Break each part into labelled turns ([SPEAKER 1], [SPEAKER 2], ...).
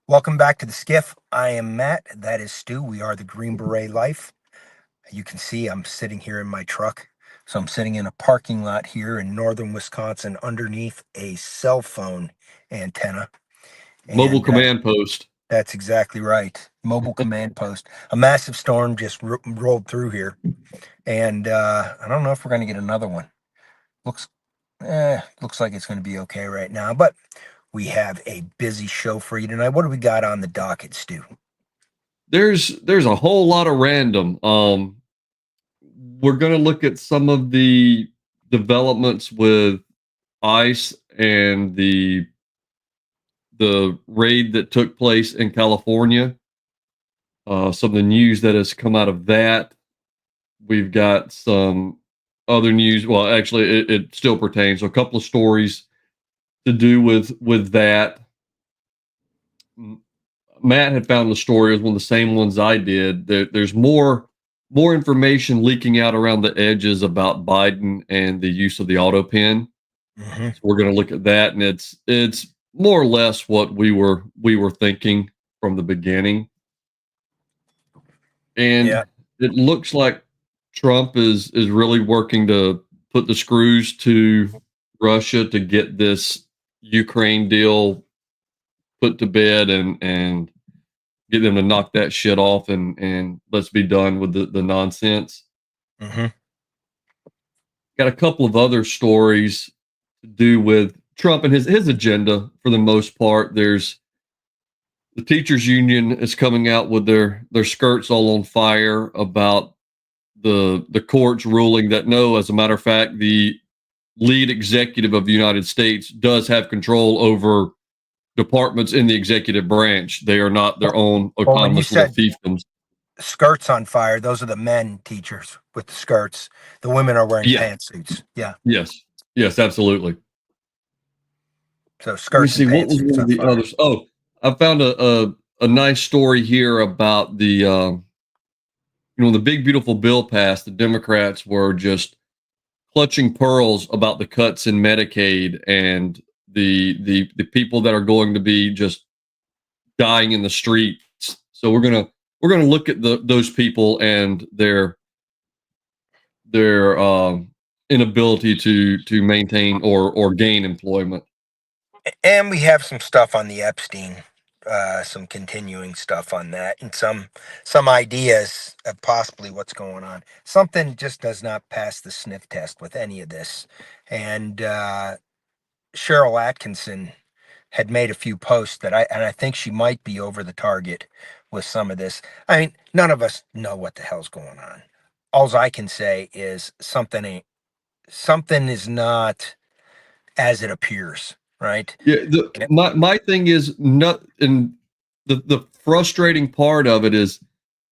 [SPEAKER 1] Welcome back to the SCIF. I am Matt. That is Stu. We are the Green Beret Life. You can see I'm sitting here in my truck. So I'm sitting in a parking lot here in northern Wisconsin underneath a cell phone antenna.
[SPEAKER 2] Mobile
[SPEAKER 1] And
[SPEAKER 2] command post.
[SPEAKER 1] that's exactly right. Mobile command post. A massive storm just rolled through here. And I don't know if we're going to get another one. Looks like it's going to be okay right now. But we have a busy show for you tonight. What do we got on the docket, Stu?
[SPEAKER 2] There's a whole lot of random. We're gonna look at some of the developments with ICE and the raid that took place in California. Some of the news that has come out of that. We've got some other news. Well, actually, it still pertains. So a couple of stories to do with that. Matt had found the story. It was one of the same ones I did. There's more information leaking out around the edges about Biden and the use of the auto pen.
[SPEAKER 1] Mm-hmm.
[SPEAKER 2] So we're going to look at that, and it's more or less what we were thinking from the beginning. And
[SPEAKER 1] Yeah.
[SPEAKER 2] it looks like Trump is really working to put the screws to Russia to get this Ukraine deal put to bed and get them to knock that shit off and let's be done with the nonsense.
[SPEAKER 1] Mm-hmm.
[SPEAKER 2] Got a couple of other stories to do with Trump and his agenda for the most part. There's the teachers union is coming out with their skirts all on fire about the court's ruling that no, as a matter of fact, the lead executive of the United States does have control over departments in the executive branch. They are not their own autonomous little fiefdoms.
[SPEAKER 1] Skirts on fire, those are the men teachers with the skirts. The women are wearing
[SPEAKER 2] Yeah.
[SPEAKER 1] pantsuits. Yeah.
[SPEAKER 2] Yes, absolutely.
[SPEAKER 1] So
[SPEAKER 2] Let me
[SPEAKER 1] skirts
[SPEAKER 2] see
[SPEAKER 1] and
[SPEAKER 2] what was
[SPEAKER 1] pantsuits
[SPEAKER 2] one of
[SPEAKER 1] on
[SPEAKER 2] the
[SPEAKER 1] fire.
[SPEAKER 2] others. Oh, I found a nice story here about the big beautiful bill passed. The Democrats were just clutching pearls about the cuts in Medicaid and the people that are going to be just dying in the streets. So we're gonna look at those people and their inability to maintain or gain employment.
[SPEAKER 1] And we have some stuff on the Epstein, some continuing stuff on that, and some ideas of possibly what's going on. Something just does not pass the sniff test with any of this. And Cheryl Atkinson had made a few posts that I think she might be over the target with some of this. I mean, none of us know what the hell's going on. Alls I can say is something is not as it appears, right?
[SPEAKER 2] Yeah, my thing is not, and the frustrating part of it is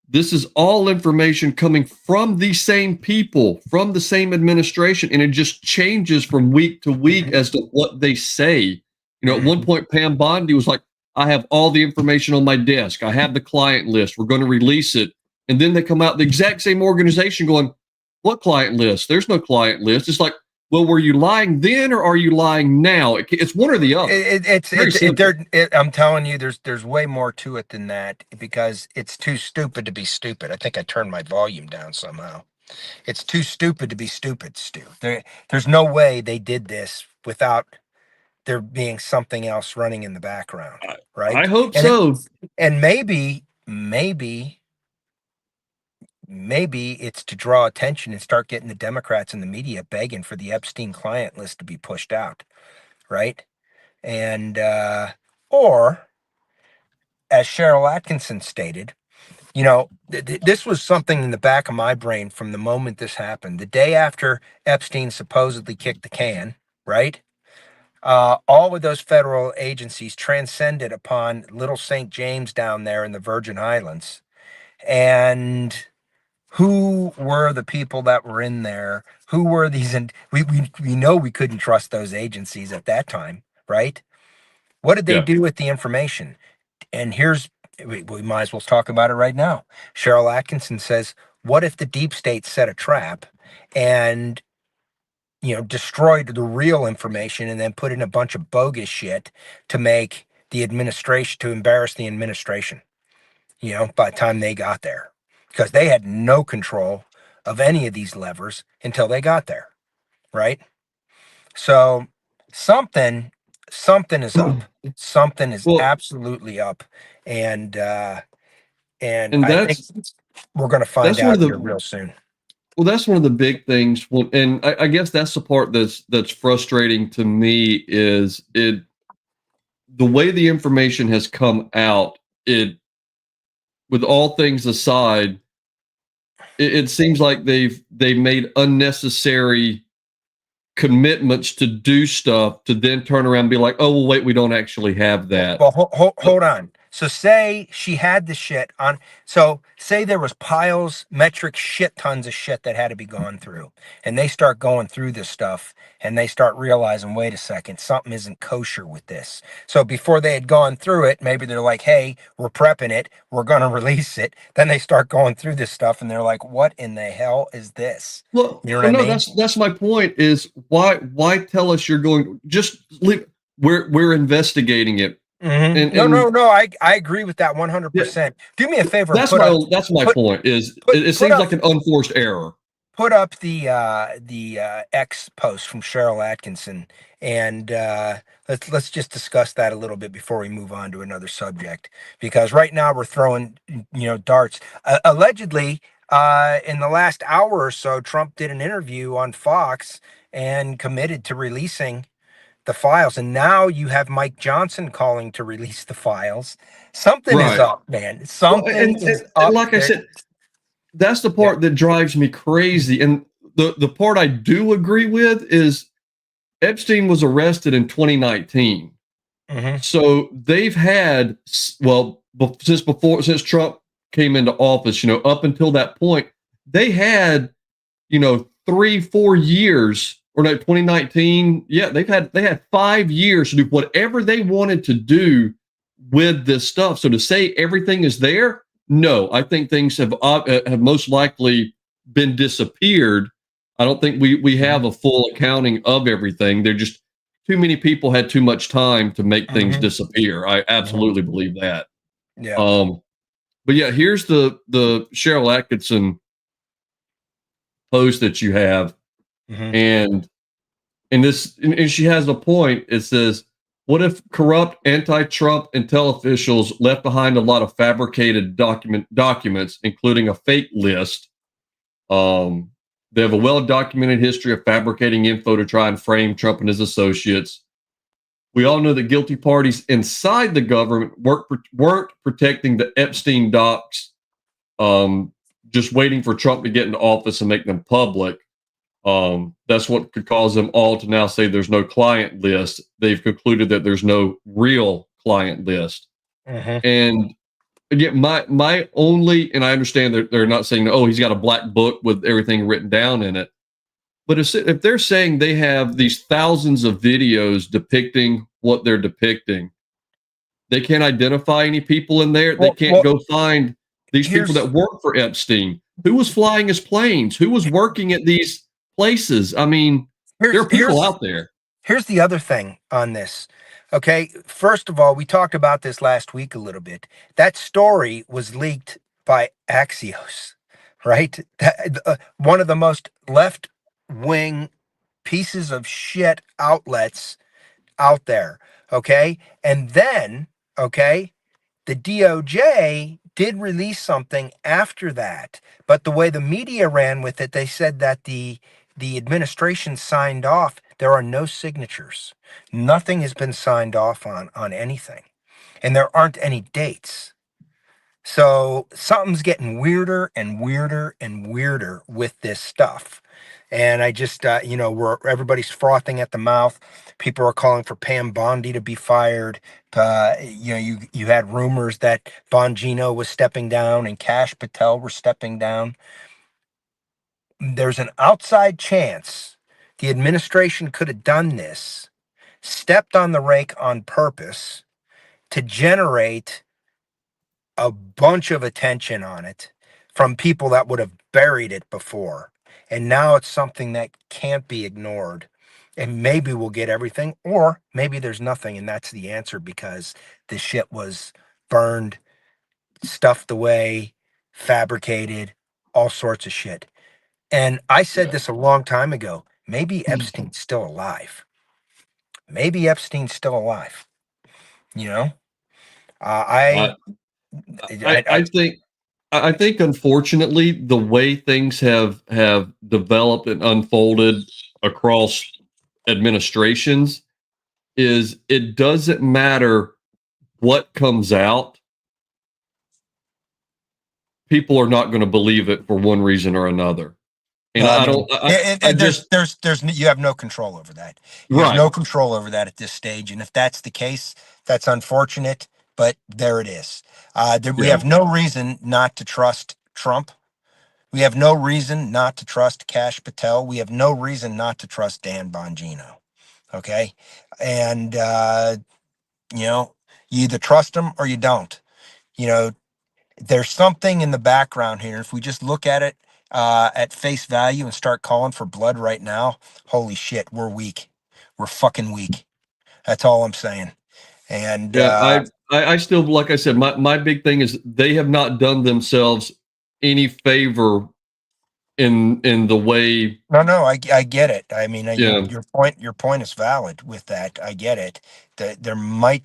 [SPEAKER 2] this is all information coming from the same people, from the same administration, and it just changes from week to week as to what they say. At one point, Pam Bondi was like, I have all the information on my desk. I have the client list. We're going to release it. And then they come out, the exact same organization going, what client list? There's no client list. It's like, well, were you lying then or are you lying now? It's one or the other.
[SPEAKER 1] I'm telling you, there's way more to it than that because it's too stupid to be stupid. I think I turned my volume down somehow. It's too stupid to be stupid, Stu. There's no way they did this without there being something else running in the background, right?
[SPEAKER 2] I hope so.
[SPEAKER 1] And maybe it's to draw attention and start getting the Democrats and the media begging for the Epstein client list to be pushed out, right? And or as Cheryl Atkinson stated, this was something in the back of my brain from the moment this happened. The day after Epstein supposedly kicked the can, right? All of those federal agencies transcended upon little St. James down there in the Virgin Islands. And who were the people that were in there? Who were these? And we know we couldn't trust those agencies at that time, right? What did they do with the information? And we might as well talk about it right now. Cheryl Atkinson says, what if the deep state set a trap and destroyed the real information and then put in a bunch of bogus shit to make the administration, to embarrass the administration, by the time they got there, because they had no control of any of these levers until they got there, right? So something is up. Something is
[SPEAKER 2] Well,
[SPEAKER 1] absolutely up, and
[SPEAKER 2] and
[SPEAKER 1] I think we're going to find
[SPEAKER 2] that's one
[SPEAKER 1] out
[SPEAKER 2] of
[SPEAKER 1] here
[SPEAKER 2] the
[SPEAKER 1] real soon.
[SPEAKER 2] well, that's one of the big things. Well, and I guess that's the part that's frustrating to me is the way the information has come out. It, with all things aside, it seems like they've made unnecessary commitments to do stuff to then turn around and be like, oh, well, wait, we don't actually have that.
[SPEAKER 1] Well, hold on. So say she had the shit on. So say there was piles, metric shit tons of shit that had to be gone through, and they start going through this stuff, and they start realizing, wait a second, something isn't kosher with this. So before they had gone through it, maybe they're like, hey, we're prepping it, we're gonna release it. Then they start going through this stuff, and they're like, what in the hell is this? You know what I
[SPEAKER 2] No,
[SPEAKER 1] mean?
[SPEAKER 2] that's my point. Is why tell us you're going? Just leave. We're investigating it,
[SPEAKER 1] Mm-hmm.
[SPEAKER 2] and
[SPEAKER 1] No. I agree with that
[SPEAKER 2] yeah,
[SPEAKER 1] 100%. Do me a favor and put up
[SPEAKER 2] that's my
[SPEAKER 1] put
[SPEAKER 2] point. Is it
[SPEAKER 1] put
[SPEAKER 2] seems
[SPEAKER 1] up
[SPEAKER 2] like an unforced error.
[SPEAKER 1] put up the X post from Cheryl Atkinson, and let's just discuss that a little bit before we move on to another subject, because right now we're throwing darts. Allegedly, in the last hour or so, Trump did an interview on Fox and committed to releasing the files, and now you have Mike Johnson calling to release the files. Something is
[SPEAKER 2] Right.
[SPEAKER 1] up, man.
[SPEAKER 2] Well,
[SPEAKER 1] Something is
[SPEAKER 2] and
[SPEAKER 1] up
[SPEAKER 2] like I
[SPEAKER 1] there.
[SPEAKER 2] said, that's the
[SPEAKER 1] Yeah.
[SPEAKER 2] part that drives me crazy. And the part I do agree with is Epstein was arrested in 2019.
[SPEAKER 1] Hmm.
[SPEAKER 2] So they've had, well, since Trump came into office, up until that point, they had, 3-4 years, or no, 2019. Yeah, they had 5 years to do whatever they wanted to do with this stuff. So to say everything is there, no, I think things have most likely been disappeared. I don't think we have a full accounting of everything. They're just too many people had too much time to make things
[SPEAKER 1] Hmm.
[SPEAKER 2] disappear. I
[SPEAKER 1] Hmm.
[SPEAKER 2] absolutely believe that.
[SPEAKER 1] Yeah.
[SPEAKER 2] Um, but yeah, here's the Cheryl Atkinson post that you have,
[SPEAKER 1] Hmm.
[SPEAKER 2] and and she has a point. It says, "What if corrupt anti-Trump intel officials left behind a lot of fabricated documents, including a fake list? Um, they have a well-documented history of fabricating info to try and frame Trump and his associates. We all know that guilty parties inside the government weren't protecting the Epstein docs, just waiting for Trump to get into office and make them public. That's what could cause them all to now say there's no client list. They've concluded that there's no real client list.
[SPEAKER 1] Hmm.
[SPEAKER 2] And again, my only, and I understand that they're not saying, oh, he's got a black book with everything written down in it. But if they're saying they have these thousands of videos depicting what they're depicting, they can't identify any people in there. They can't
[SPEAKER 1] Well,
[SPEAKER 2] go find these people
[SPEAKER 1] here's
[SPEAKER 2] that work for Epstein. Who was flying his planes? Who was working at these places? I mean, there
[SPEAKER 1] here's
[SPEAKER 2] are people
[SPEAKER 1] here's
[SPEAKER 2] out there.
[SPEAKER 1] here's the other thing on this. Okay, first of all, we talked about this last week a little bit. That story was leaked by Axios, right? One of the most left wing pieces of shit outlets out there. Okay, and then okay, the DOJ did release something after that, but the way the media ran with it, they said that the administration signed off. There are no signatures. Nothing has been signed off on anything, and there aren't any dates. So something's getting weirder and weirder and weirder with this stuff. And I just, where everybody's frothing at the mouth. People are calling for Pam Bondi to be fired. You had rumors that Bongino was stepping down and Cash Patel were stepping down. There's an outside chance the administration could have done this, stepped on the rake on purpose to generate a bunch of attention on it from people that would have buried it before. And now it's something that can't be ignored. and maybe we'll get everything, or maybe there's nothing, and that's the answer because the shit was burned, stuffed away, fabricated, all sorts of shit. And I said
[SPEAKER 2] Yeah.
[SPEAKER 1] this a long time ago. Maybe Epstein's still alive. Maybe Epstein's still alive. You know, uh,
[SPEAKER 2] I,
[SPEAKER 1] I,
[SPEAKER 2] I think unfortunately the way things have developed and unfolded across administrations is it doesn't matter what comes out, people are not going to believe it for one reason or another. And
[SPEAKER 1] no, I
[SPEAKER 2] I
[SPEAKER 1] mean,
[SPEAKER 2] don't I just
[SPEAKER 1] you have no control over that. You have
[SPEAKER 2] right.
[SPEAKER 1] no control over that at this stage, and if that's the case, that's unfortunate. But there it is. We
[SPEAKER 2] Yeah.
[SPEAKER 1] have no reason not to trust Trump. We have no reason not to trust Kash Patel. We have no reason not to trust Dan Bongino. Okay, and you know, you either trust them or you don't. You know, there's something in the background here. If we just look at face value and start calling for blood right now, holy shit, we're weak. We're fucking weak. That's all I'm saying. And
[SPEAKER 2] Yeah, I still, like I said, my big thing is they have not done themselves any favor in the way.
[SPEAKER 1] no, I get it. I mean,
[SPEAKER 2] Yeah.
[SPEAKER 1] your point is valid with that. I get it. That there might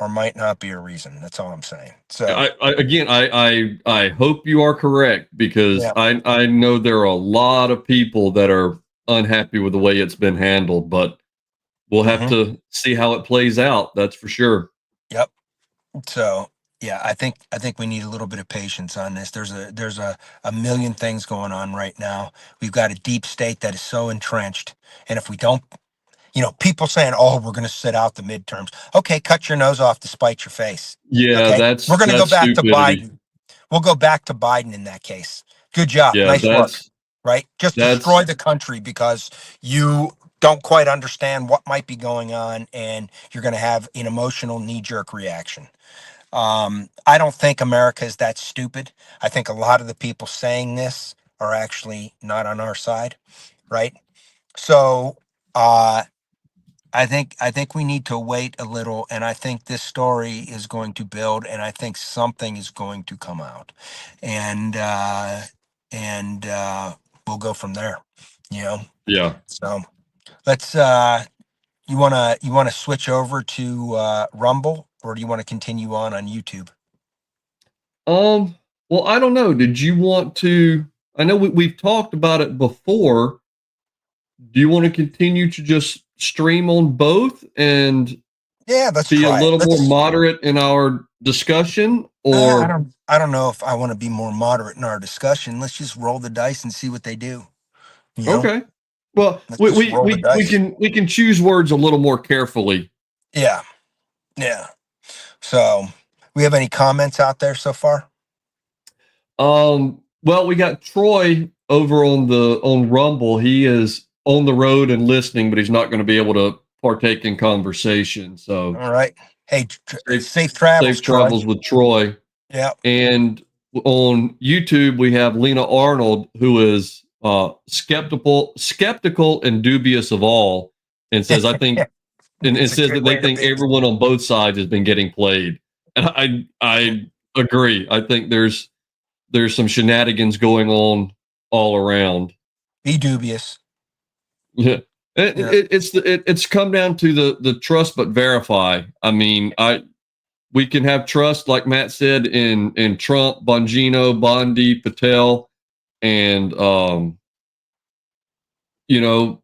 [SPEAKER 1] or might not be a reason. That's all I'm saying. So
[SPEAKER 2] I hope you are correct because
[SPEAKER 1] yeah.
[SPEAKER 2] I know there are a lot of people that are unhappy with the way it's been handled, but we'll have
[SPEAKER 1] Hmm.
[SPEAKER 2] to see how it plays out. That's for sure.
[SPEAKER 1] Yep. So yeah, I think we need a little bit of patience on this. There's a million things going on right now. We've got a deep state that is so entrenched, and if we don't, people saying, "Oh, we're going to sit out the midterms." Okay, cut your nose off to spite your face.
[SPEAKER 2] Yeah,
[SPEAKER 1] Okay, we're going to go
[SPEAKER 2] that's
[SPEAKER 1] back to
[SPEAKER 2] stupidity.
[SPEAKER 1] Biden. We'll go back to Biden in that case. Good job,
[SPEAKER 2] Yeah,
[SPEAKER 1] nice work. Right? Just destroy
[SPEAKER 2] that's
[SPEAKER 1] the country because you don't quite understand what might be going on, and you're going to have an emotional knee-jerk reaction. I don't think America is that stupid. I think a lot of the people saying this are actually not on our side, right? So uh, I think we need to wait a little, and I think this story is going to build, and I think something is going to come out, and we'll go from there. You know.
[SPEAKER 2] yeah.
[SPEAKER 1] So let's. You wanna switch over to Rumble, or do you want to continue on YouTube?
[SPEAKER 2] Um, well, I don't know. Did you want to? I know we've talked about it before. Do you want to continue to just stream on both and
[SPEAKER 1] Yeah, let's
[SPEAKER 2] be a
[SPEAKER 1] try it.
[SPEAKER 2] little more
[SPEAKER 1] Let's.
[SPEAKER 2] moderate in our discussion?
[SPEAKER 1] I
[SPEAKER 2] Or,
[SPEAKER 1] don't. I don't know if I want to be more moderate in our discussion. Let's just roll the dice and see what they do. You know.
[SPEAKER 2] okay. Well,
[SPEAKER 1] Let's just roll the dice.
[SPEAKER 2] we can choose words a little more carefully.
[SPEAKER 1] Yeah. Yeah. So, we have any comments out there so far?
[SPEAKER 2] Well, we got Troy over on Rumble. He is on the road and listening, but he's not going to be able to partake in conversation. So
[SPEAKER 1] All right. Hey,
[SPEAKER 2] safe
[SPEAKER 1] safe travels,
[SPEAKER 2] safe
[SPEAKER 1] Troy.
[SPEAKER 2] travels with Troy.
[SPEAKER 1] Yeah.
[SPEAKER 2] And on YouTube, we have Lena Arnold, who is skeptical and dubious of all, and says, "I think," and
[SPEAKER 1] It's a
[SPEAKER 2] says
[SPEAKER 1] good
[SPEAKER 2] that they
[SPEAKER 1] way to
[SPEAKER 2] think
[SPEAKER 1] be.
[SPEAKER 2] everyone on both sides has been getting played. And I agree. I think there's some shenanigans going on all around.
[SPEAKER 1] Be dubious.
[SPEAKER 2] Yeah.
[SPEAKER 1] Yeah.
[SPEAKER 2] It's come down to the trust but verify. I mean, we can have trust, like Matt said, in Trump, Bongino, Bondi, Patel, and you know,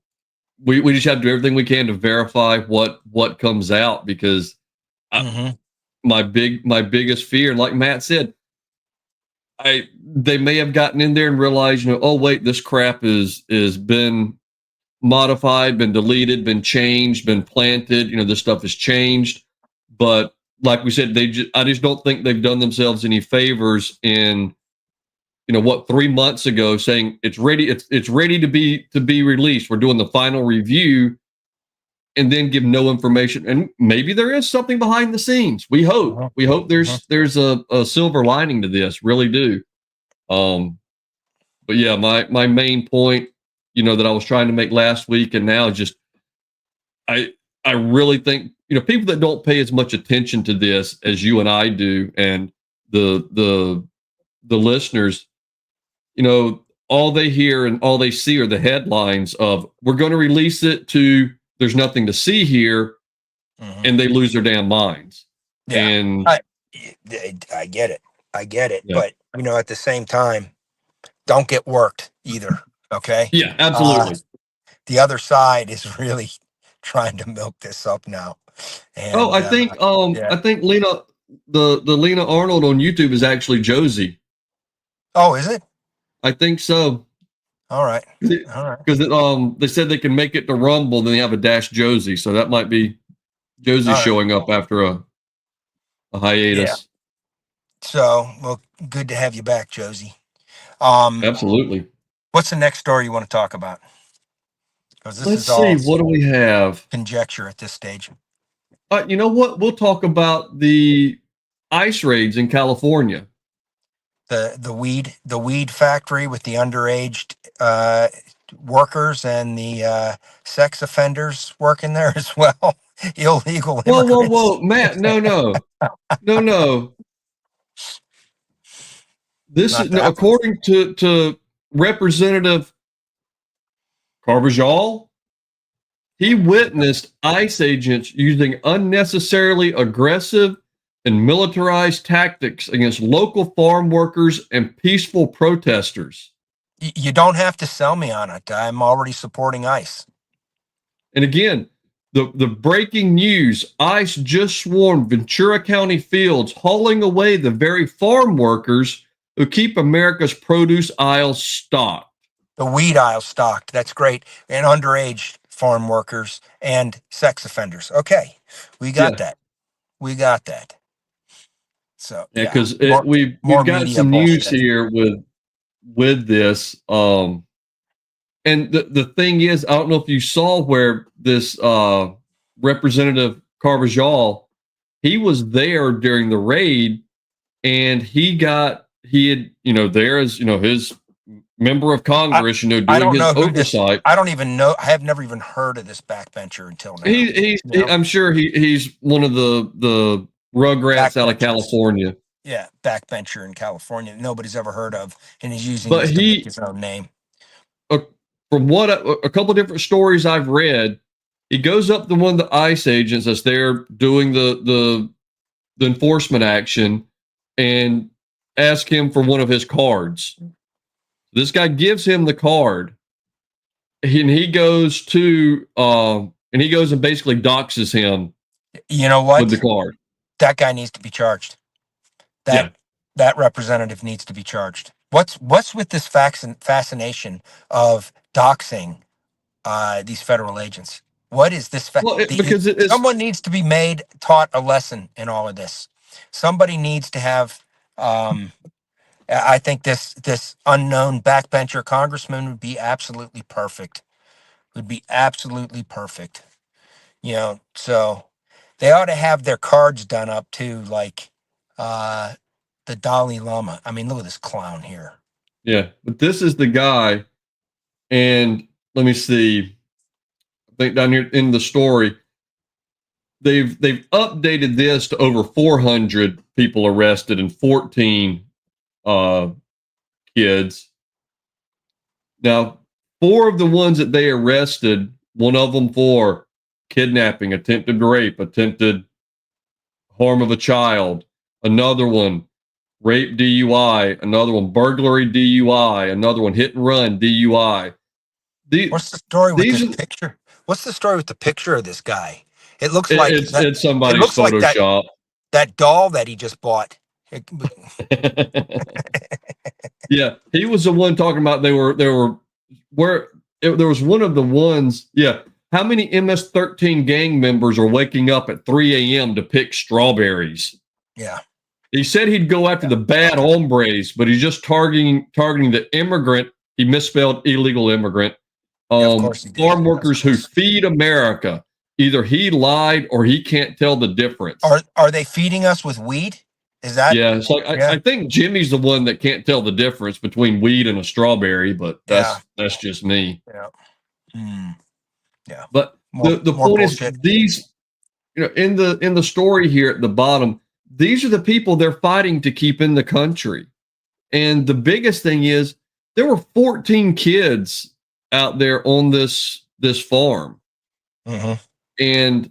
[SPEAKER 2] we just have to do everything we can to verify what comes out because I,
[SPEAKER 1] Hmm.
[SPEAKER 2] my biggest fear, like Matt said, I they may have gotten in there and realized, oh wait, this crap is been modified, been deleted, been changed, been planted. This stuff has changed. But like we said, I just don't think they've done themselves any favors in, what, 3 months ago saying it's ready, it's ready to be released. We're doing the final review and then give no information. And maybe there is something behind the scenes. We hope.
[SPEAKER 1] Hmm.
[SPEAKER 2] We hope
[SPEAKER 1] Hmm.
[SPEAKER 2] there's a silver lining to this, really do. But yeah, my main point that I was trying to make last week, and now just I I really think people that don't pay as much attention to this as you and I do, and the listeners, all they hear and all they see are the headlines of "we're going to release it" to "there's nothing to see here," and they lose their damn minds.
[SPEAKER 1] Yeah,
[SPEAKER 2] And
[SPEAKER 1] I get it. I get it.
[SPEAKER 2] yeah,
[SPEAKER 1] But at the same time, don't get worked either. Okay.
[SPEAKER 2] yeah, absolutely.
[SPEAKER 1] The other side is really trying to milk this up now.
[SPEAKER 2] Oh,
[SPEAKER 1] And
[SPEAKER 2] I think
[SPEAKER 1] yeah.
[SPEAKER 2] I think Lena the Lena Arnold on YouTube is actually Josie.
[SPEAKER 1] Oh, is it?
[SPEAKER 2] I think so.
[SPEAKER 1] All right. All right.
[SPEAKER 2] Because they said they can make it to Rumble, then they have a dash Josie, so that might be Josie
[SPEAKER 1] All right.
[SPEAKER 2] showing up after a hiatus.
[SPEAKER 1] Yeah. So, well, good to have you back, Josie.
[SPEAKER 2] Absolutely.
[SPEAKER 1] What's the next story you want to talk about? Because this
[SPEAKER 2] Let's
[SPEAKER 1] is all
[SPEAKER 2] see, what do we have?
[SPEAKER 1] conjecture at this stage.
[SPEAKER 2] You know what? We'll talk about the ICE raids in California.
[SPEAKER 1] The weed factory with the underage workers and the sex offenders working there as well. Illegal immigrants.
[SPEAKER 2] Whoa, Matt! No. This
[SPEAKER 1] Not
[SPEAKER 2] is
[SPEAKER 1] that.
[SPEAKER 2] according to Representative Carvajal. He witnessed ICE agents using unnecessarily aggressive and militarized tactics against local farm workers and peaceful protesters.
[SPEAKER 1] You don't have to sell me on it. I'm already supporting ICE.
[SPEAKER 2] And again, the breaking news: ICE just swarmed Ventura County fields, hauling away the very farm workers who keep America's produce aisles stocked.
[SPEAKER 1] The weed aisle stocked. That's great. And underage farm workers and sex offenders. Okay, we got that. We got that. So
[SPEAKER 2] yeah, because we've got some news here with this. And the thing is, I don't know if you saw where this Representative Carvajal, he was there during the raid, and he had there is his member of Congress, doing his oversight.
[SPEAKER 1] I don't even know. I have never even heard of this backbencher until now.
[SPEAKER 2] I'm sure he's one of the rugrats out of California.
[SPEAKER 1] Yeah, backbencher in California. Nobody's ever heard of, and he's using this to make his own name.
[SPEAKER 2] From what a couple of different stories I've read, he goes up to one of the ICE agents that's there doing the enforcement action and asks him for one of his cards. This guy gives him the card, and he goes and basically doxes him.
[SPEAKER 1] You know what?
[SPEAKER 2] With the card.
[SPEAKER 1] That guy needs to be charged. That representative needs to be charged. What's with this fascination of doxing these federal agents? What is this?
[SPEAKER 2] Because
[SPEAKER 1] someone needs to be taught a lesson in all of this. Somebody needs to have. I think this unknown backbencher congressman would be absolutely perfect. Would be absolutely perfect. So they ought to have their cards done up too, like the Dalai Lama. I mean, look at this clown here.
[SPEAKER 2] Yeah, but this is the guy, and let me see. I think down here in the story, they've updated this to over 400 people arrested and 14 kids. Now, 4 of the ones that they arrested, one of them for kidnapping, attempted rape, attempted harm of a child, another one rape DUI, another one burglary DUI, another one hit and run DUI.
[SPEAKER 1] What's the story with this picture? What's the story with the picture of this guy? It looks like
[SPEAKER 2] it's somebody's Photoshop.
[SPEAKER 1] Like that doll that he just bought.
[SPEAKER 2] Yeah, he was the one talking about there was one of the ones. Yeah, how many MS-13 gang members are waking up at 3 a.m. to pick strawberries?
[SPEAKER 1] Yeah.
[SPEAKER 2] He said he'd go after the bad hombres, but he's just targeting the immigrant. He misspelled illegal immigrant. Farm workers who feed America. Either he lied or he can't tell the difference.
[SPEAKER 1] Are they feeding us with weed? Is that?
[SPEAKER 2] Yeah, so
[SPEAKER 1] Yeah.
[SPEAKER 2] I think Jimmy's the one that can't tell the difference between weed and a strawberry, but
[SPEAKER 1] Yeah.
[SPEAKER 2] that's just me.
[SPEAKER 1] Yeah. Mm, yeah.
[SPEAKER 2] But
[SPEAKER 1] More
[SPEAKER 2] the point is,
[SPEAKER 1] bullshit.
[SPEAKER 2] these, in the story here at the bottom, these are the people they're fighting to keep in the country. And the biggest thing is there were 14 kids out there on this farm.
[SPEAKER 1] Mm-hmm.
[SPEAKER 2] And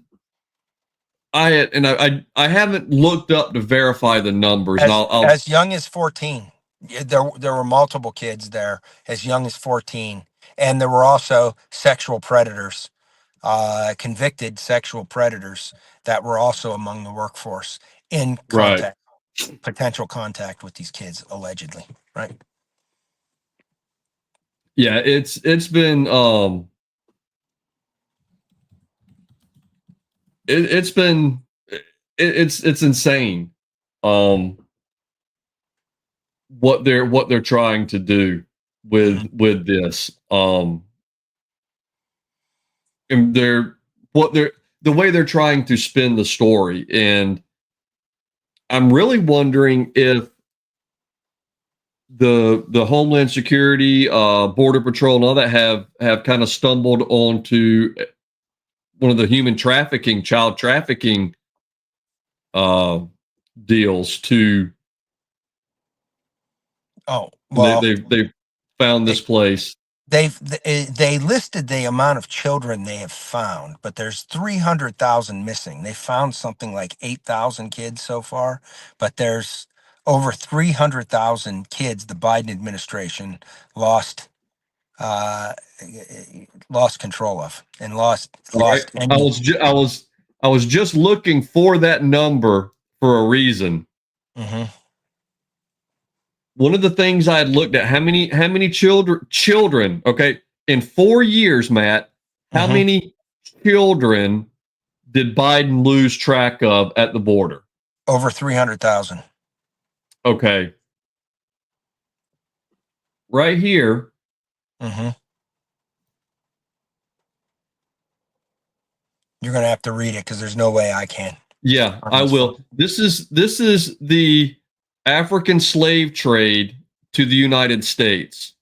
[SPEAKER 2] I haven't looked up to verify the numbers, and I'll
[SPEAKER 1] As young as 14. Yeah, there were multiple kids there as young as 14, and there were also sexual predators, convicted sexual predators that were also among the workforce in
[SPEAKER 2] right.
[SPEAKER 1] potential contact with these kids, allegedly. Right.
[SPEAKER 2] Yeah, it's been it's been it's insane um what they're trying to do
[SPEAKER 1] Mhm.
[SPEAKER 2] with this and they're the way they're trying to spin the story. And I'm really wondering if the Homeland Security, Border Patrol, and all that have kind of stumbled onto one of the child trafficking uh, deals to.
[SPEAKER 1] Oh
[SPEAKER 2] They,
[SPEAKER 1] well,
[SPEAKER 2] they've found this place.
[SPEAKER 1] they listed the amount of children they have found, but there's 300,000 missing. They found something like 8,000 kids so far, but there's over 300,000 kids the Biden administration lost uh, lost control of and
[SPEAKER 2] All right,
[SPEAKER 1] lost any.
[SPEAKER 2] I was just looking for that number for a reason.
[SPEAKER 1] Mhm.
[SPEAKER 2] One of the things I had looked at, how many children, okay, in 4 years, Matt, how
[SPEAKER 1] Mhm.
[SPEAKER 2] many children did Biden lose track of at the border?
[SPEAKER 1] Over 300,000.
[SPEAKER 2] Okay, right here.
[SPEAKER 1] Mhm. You're gonna have to read it because there's no way I can
[SPEAKER 2] Yeah,
[SPEAKER 1] on
[SPEAKER 2] I
[SPEAKER 1] this phone.
[SPEAKER 2] will. This is the African slave trade to the United States.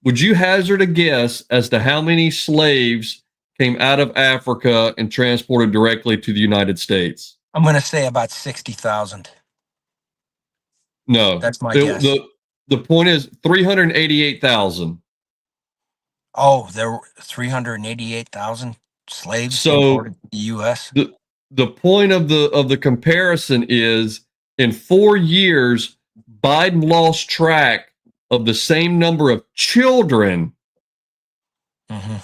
[SPEAKER 2] Would you hazard a guess as to how many slaves came out of Africa and transported directly to the United States?
[SPEAKER 1] I'm gonna say about 60,000.
[SPEAKER 2] No.
[SPEAKER 1] That's my guess.
[SPEAKER 2] The point is 388,000.
[SPEAKER 1] Oh, there were 388,000 slaves
[SPEAKER 2] So
[SPEAKER 1] imported to the U.S.
[SPEAKER 2] the point of the comparison is in 4 years, Biden lost track of the same number of children
[SPEAKER 1] Hmm.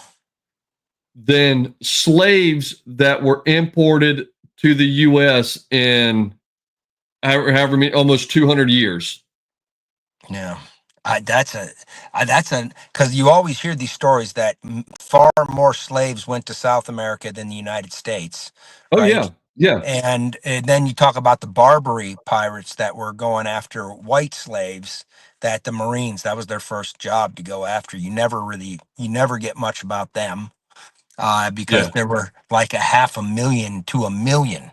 [SPEAKER 2] than slaves that were imported to the U.S. in however many, almost 200 years.
[SPEAKER 1] Yeah, that's because you always hear these stories that far more slaves went to South America than the United States,
[SPEAKER 2] Oh
[SPEAKER 1] right?
[SPEAKER 2] yeah, yeah,
[SPEAKER 1] And then you talk about the Barbary pirates that were going after white slaves. That the Marines, that was their first job to go after. You never get much about them because
[SPEAKER 2] yeah.
[SPEAKER 1] there were like a 500,000 to 1 million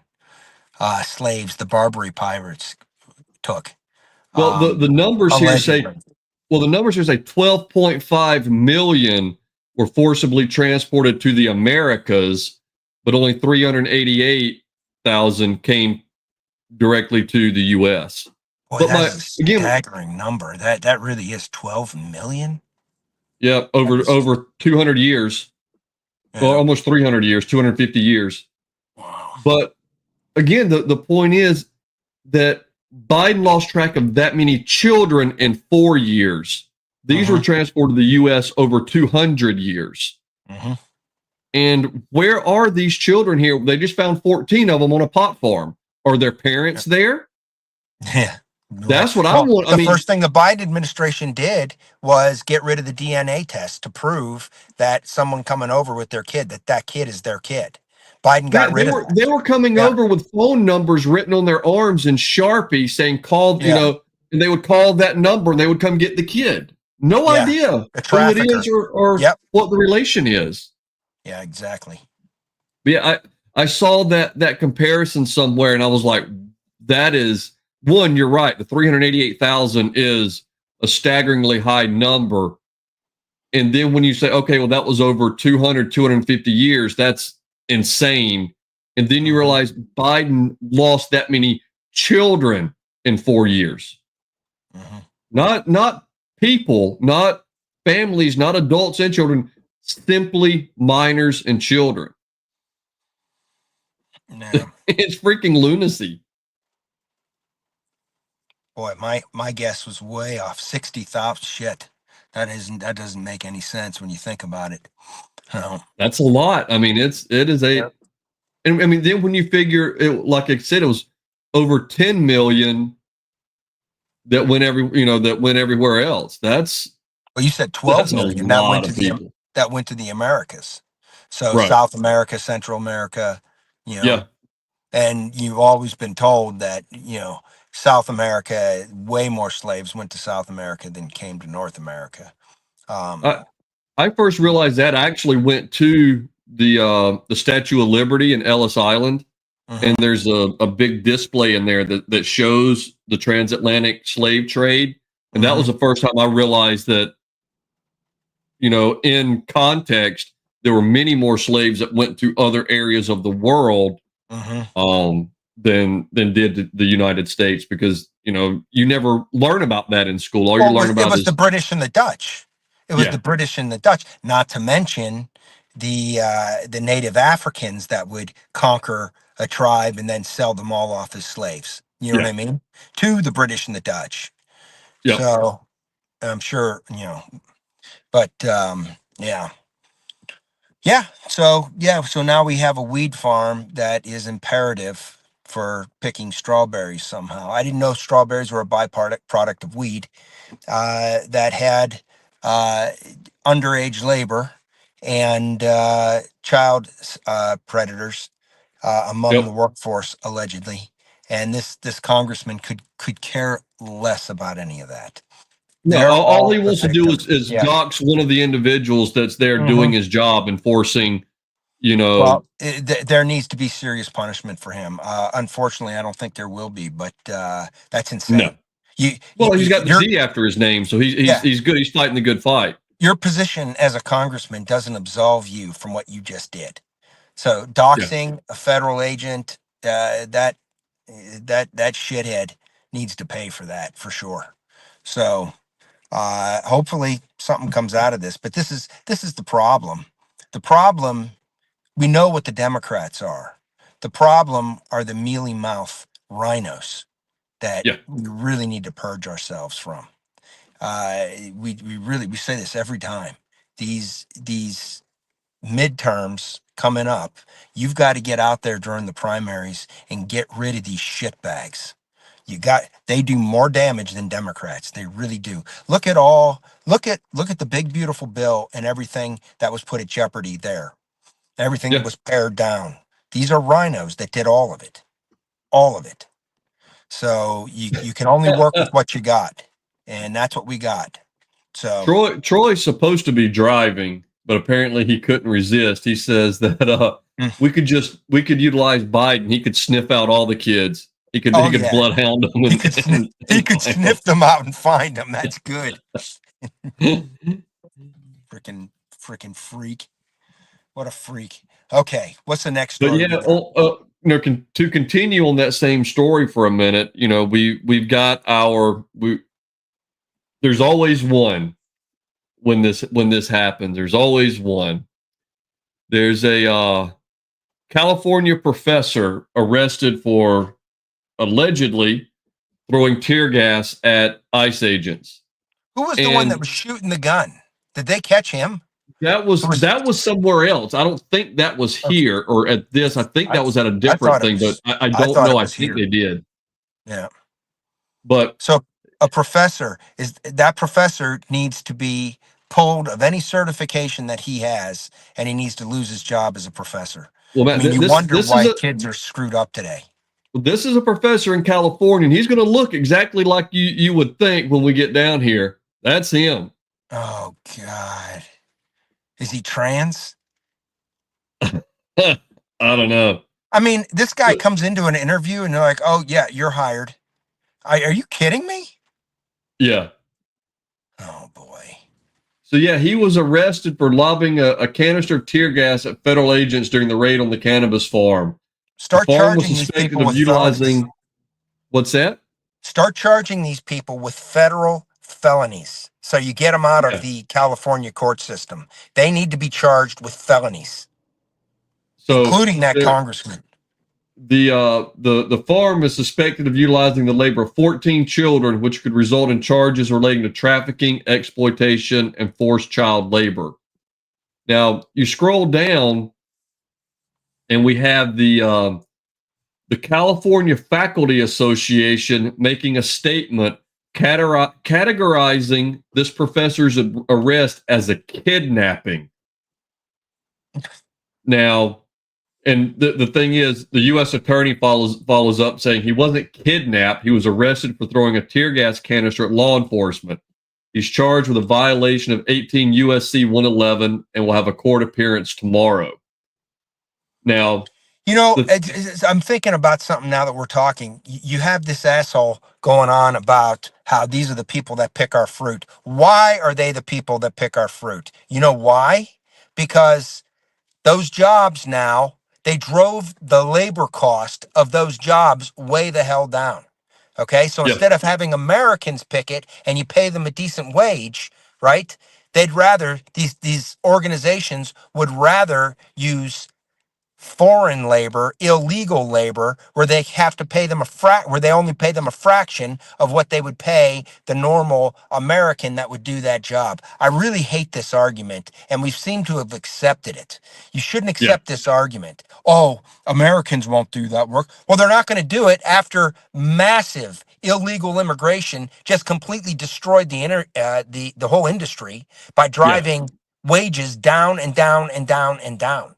[SPEAKER 1] slaves the Barbary pirates took,
[SPEAKER 2] Well, the numbers here say,
[SPEAKER 1] allegedly.
[SPEAKER 2] well, the numbers here say 12.5 million were forcibly transported to the Americas, but only 388,000 came directly to the U.S.
[SPEAKER 1] Boy,
[SPEAKER 2] But
[SPEAKER 1] that
[SPEAKER 2] my
[SPEAKER 1] is a
[SPEAKER 2] again,
[SPEAKER 1] staggering number. That really is 12 million.
[SPEAKER 2] yeah,
[SPEAKER 1] That's,
[SPEAKER 2] over 200 years, or
[SPEAKER 1] yeah.
[SPEAKER 2] almost 300 years, 250 years.
[SPEAKER 1] Wow.
[SPEAKER 2] But again, the point is that Biden lost track of that many children in 4 years. These were
[SPEAKER 1] Mm-hmm.
[SPEAKER 2] transported to the U.S. over 200 years.
[SPEAKER 1] Mm-hmm.
[SPEAKER 2] And where are these children here? They just found 14 of them on a pot farm. Are their parents there?
[SPEAKER 1] Yeah. Well,
[SPEAKER 2] That's what I
[SPEAKER 1] well,
[SPEAKER 2] want. I
[SPEAKER 1] the
[SPEAKER 2] mean,
[SPEAKER 1] first thing the Biden administration did was get rid of the DNA test to prove that someone coming over with their kid, that kid is their kid. Biden got
[SPEAKER 2] Matt,
[SPEAKER 1] rid of
[SPEAKER 2] they
[SPEAKER 1] that.
[SPEAKER 2] were coming
[SPEAKER 1] Yeah.
[SPEAKER 2] over with phone numbers written on their arms in Sharpie saying call,
[SPEAKER 1] Yeah.
[SPEAKER 2] and they would call that number and they would come get the kid. No
[SPEAKER 1] Yeah.
[SPEAKER 2] idea
[SPEAKER 1] The
[SPEAKER 2] who it is
[SPEAKER 1] trafficker.
[SPEAKER 2] or
[SPEAKER 1] Yep.
[SPEAKER 2] what the relation is.
[SPEAKER 1] Yeah, exactly.
[SPEAKER 2] But yeah, I saw that comparison somewhere and I was like, that is one, you're right. The 388,000 is a staggeringly high number. And then when you say, okay, well, that was over 200, 250 years, that's insane. And then you realize Biden lost that many children in 4 years. Not people, not families, not adults and children, simply minors and children.
[SPEAKER 1] No.
[SPEAKER 2] It's freaking lunacy.
[SPEAKER 1] Boy, my guess was way off. 60,000. Shit. That doesn't make any sense when you think about it. No.
[SPEAKER 2] That's a lot. I mean, it is a,
[SPEAKER 1] Yep.
[SPEAKER 2] and I mean, then when you figure it, like I said, it was over 10 million that went everywhere else. That's
[SPEAKER 1] Well, you said 12
[SPEAKER 2] a
[SPEAKER 1] million.
[SPEAKER 2] lot of people.
[SPEAKER 1] That went to the Americas. So
[SPEAKER 2] Right.
[SPEAKER 1] South America, Central America,
[SPEAKER 2] Yeah.
[SPEAKER 1] and you've always been told that, South America, way more slaves went to South America than came to North America.
[SPEAKER 2] I first realized that I actually went to the Statue of Liberty in Ellis Island, and there's a big display in there that shows the transatlantic slave trade, and that was the first time I realized that, in context, there were many more slaves that went to other areas of the world than did the United States, because you never learn about that in school. All you learn
[SPEAKER 1] it
[SPEAKER 2] about
[SPEAKER 1] was
[SPEAKER 2] is
[SPEAKER 1] the British and the Dutch. It was
[SPEAKER 2] Yeah.
[SPEAKER 1] the British and the Dutch, not to mention the native Africans that would conquer a tribe and then sell them all off as slaves. You know what I mean? To the British and the Dutch.
[SPEAKER 2] Yep.
[SPEAKER 1] So I'm sure, but yeah. Yeah. So now we have a weed farm that is imperative for picking strawberries somehow. I didn't know strawberries were a byproduct of weed that had underage labor and child predators among the workforce, allegedly. And this congressman could care less about any of that.
[SPEAKER 2] No,
[SPEAKER 1] They're
[SPEAKER 2] all
[SPEAKER 1] all
[SPEAKER 2] he
[SPEAKER 1] the
[SPEAKER 2] wants to do
[SPEAKER 1] victim.
[SPEAKER 2] is dox one of the individuals that's there doing his job, enforcing,
[SPEAKER 1] Well, there needs to be serious punishment for him. Unfortunately, I don't think there will be, but that's insane.
[SPEAKER 2] No. Well, he's got the Z after his name, so he's good. He's fighting the good fight.
[SPEAKER 1] Your position as a congressman doesn't absolve you from what you just did. So doxing a federal agent, that shithead needs to pay for that for sure. So hopefully something comes out of this. But this is the problem. The problem, we know what the Democrats are. The problem are the mealy mouth rhinos that we really need to purge ourselves from. We say this every time. These midterms coming up, you've got to get out there during the primaries and get rid of these shitbags. They do more damage than Democrats. They really do. Look at the big beautiful bill and everything that was put at jeopardy there. Everything that was pared down. These are rhinos that did all of it. All of it. So you can only work with what you got. And that's what we got. So
[SPEAKER 2] Troy's supposed to be driving, but apparently he couldn't resist. He says that we could utilize Biden. He could sniff out all the kids. He could bloodhound them.
[SPEAKER 1] He could sniff them out and find them. That's good. Freaking freak. What a freak. Okay, what's the next story?
[SPEAKER 2] To continue on that same story for a minute, we've got there's always one when this happens. There's always one. There's a California professor arrested for allegedly throwing tear gas at ICE agents.
[SPEAKER 1] Who was the one that was shooting the gun? Did they catch him?
[SPEAKER 2] That was somewhere else. I don't think that was here or at this. I think that was at a different thing, but I don't know. I think they did.
[SPEAKER 1] Yeah.
[SPEAKER 2] But
[SPEAKER 1] so a professor needs to be pulled of any certification that he has, and he needs to lose his job as a professor.
[SPEAKER 2] Well, man,
[SPEAKER 1] you wonder why kids are screwed up today.
[SPEAKER 2] This is a professor in California, and he's going to look exactly like you would think when we get down here. That's him.
[SPEAKER 1] Oh, God. Is he trans?
[SPEAKER 2] I don't know.
[SPEAKER 1] I mean, this guy comes into an interview and they're like, "Oh yeah, you're hired." Are you kidding me?
[SPEAKER 2] Yeah.
[SPEAKER 1] Oh boy.
[SPEAKER 2] So yeah, he was arrested for lobbing a canister of tear gas at federal agents during the raid on the cannabis farm. The
[SPEAKER 1] Start
[SPEAKER 2] farm was
[SPEAKER 1] charging these
[SPEAKER 2] suspected
[SPEAKER 1] people
[SPEAKER 2] of
[SPEAKER 1] with felonies.
[SPEAKER 2] utilizing what's that?
[SPEAKER 1] Start charging these people with federal felonies. So you get them out of
[SPEAKER 2] Yeah.
[SPEAKER 1] the California court system. They need to be charged with felonies,
[SPEAKER 2] So
[SPEAKER 1] including that
[SPEAKER 2] there,
[SPEAKER 1] congressman.
[SPEAKER 2] the farm is suspected of utilizing the labor of 14 children, which could result in charges relating to trafficking, exploitation, and forced child labor. Now you scroll down, and we have the California Faculty Association making a statement categorizing this professor's arrest as a kidnapping. Now, and the thing is, the U.S. attorney follows up saying he wasn't kidnapped. He was arrested for throwing a tear gas canister at law enforcement. He's charged with a violation of 18 USC 111 and will have a court appearance tomorrow. Now,
[SPEAKER 1] You know,
[SPEAKER 2] the
[SPEAKER 1] I'm thinking about something now that we're talking. You have this asshole going on about how these are the people that pick our fruit. Why are they the people that pick our fruit? You know why? Because those jobs now, they drove the labor cost of those jobs way the hell down. Okay. So
[SPEAKER 2] yeah,
[SPEAKER 1] instead of having Americans pick it and you pay them a decent wage, right? They'd rather, these organizations would rather use foreign labor, illegal labor, where they have to pay them where they only pay them a fraction of what they would pay the normal American that would do that job. I really hate this argument, and we seem to have accepted it. You shouldn't
[SPEAKER 2] yeah.
[SPEAKER 1] accept this argument. Oh, Americans won't do that work. Well, they're not going to do it after massive illegal immigration just completely destroyed the whole industry by
[SPEAKER 2] Yeah.
[SPEAKER 1] driving wages down and down and down and down.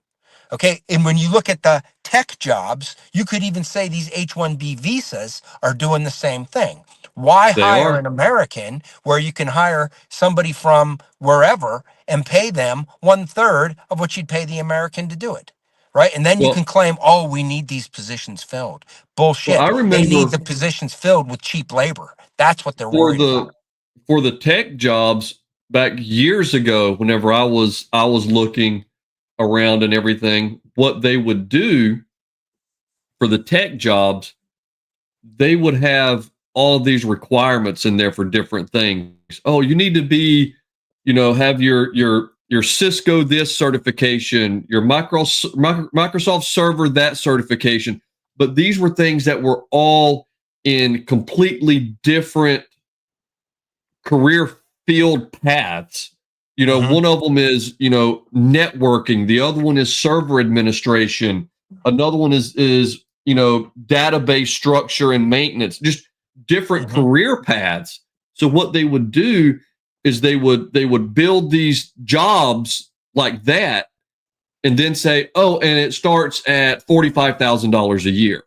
[SPEAKER 1] Okay. And when you look at the tech jobs, you could even say these H-1B visas are doing the same thing. Why
[SPEAKER 2] They
[SPEAKER 1] hire
[SPEAKER 2] are.
[SPEAKER 1] an American where you can hire somebody from wherever and pay them one third of what you'd pay the American to do it? Right. And then you can
[SPEAKER 2] Well,
[SPEAKER 1] claim, oh, we need these positions filled.
[SPEAKER 2] I
[SPEAKER 1] Bullshit. They need
[SPEAKER 2] remember
[SPEAKER 1] the positions filled with cheap labor. That's what they're
[SPEAKER 2] for
[SPEAKER 1] worried
[SPEAKER 2] the
[SPEAKER 1] about.
[SPEAKER 2] for the tech jobs back years ago, whenever I was looking around and everything, what they would do for the tech jobs, they would have all of these requirements in there for different things. Oh, you need to be, have your Cisco this certification, your Microsoft Server that certification. But these were things that were all in completely different career field paths.
[SPEAKER 1] Hmm.
[SPEAKER 2] One of them is, networking. The other one is server administration. Another one is, database structure and maintenance, just different
[SPEAKER 1] Hmm.
[SPEAKER 2] career paths. So what they would do is they would build these jobs like that and then say, oh, and it starts at $45,000 a year.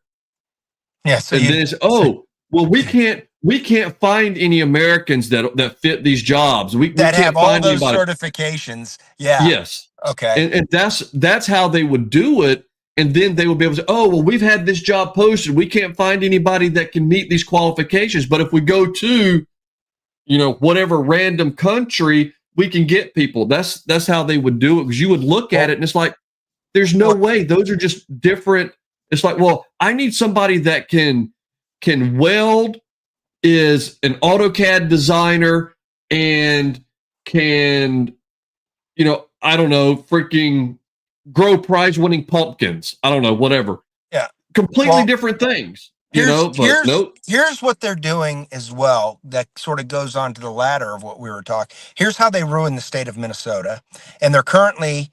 [SPEAKER 1] Yeah. So
[SPEAKER 2] And
[SPEAKER 1] you
[SPEAKER 2] then it's, oh, well, we can't find any Americans that fit these jobs. We
[SPEAKER 1] that have
[SPEAKER 2] can't
[SPEAKER 1] all
[SPEAKER 2] find
[SPEAKER 1] those
[SPEAKER 2] anybody.
[SPEAKER 1] certifications. Yeah.
[SPEAKER 2] Yes.
[SPEAKER 1] Okay.
[SPEAKER 2] And that's how they would do it. And then they would be able to say, oh, well, we've had this job posted. We can't find anybody that can meet these qualifications. But if we go to, whatever random country, we can get people. That's how they would do it. Because you would look at
[SPEAKER 1] Well,
[SPEAKER 2] it and it's like, there's no
[SPEAKER 1] well,
[SPEAKER 2] way. Those are just different. It's like, well, I need somebody that can weld, is an AutoCAD designer, and can, I don't know, freaking grow prize winning pumpkins. I don't know, whatever.
[SPEAKER 1] yeah.
[SPEAKER 2] Completely
[SPEAKER 1] Well,
[SPEAKER 2] different things,
[SPEAKER 1] here's
[SPEAKER 2] but
[SPEAKER 1] here's
[SPEAKER 2] nope.
[SPEAKER 1] here's what they're doing as well. That sort of goes on to the ladder of what we were talking. Here's how they ruin the state of Minnesota, and they're currently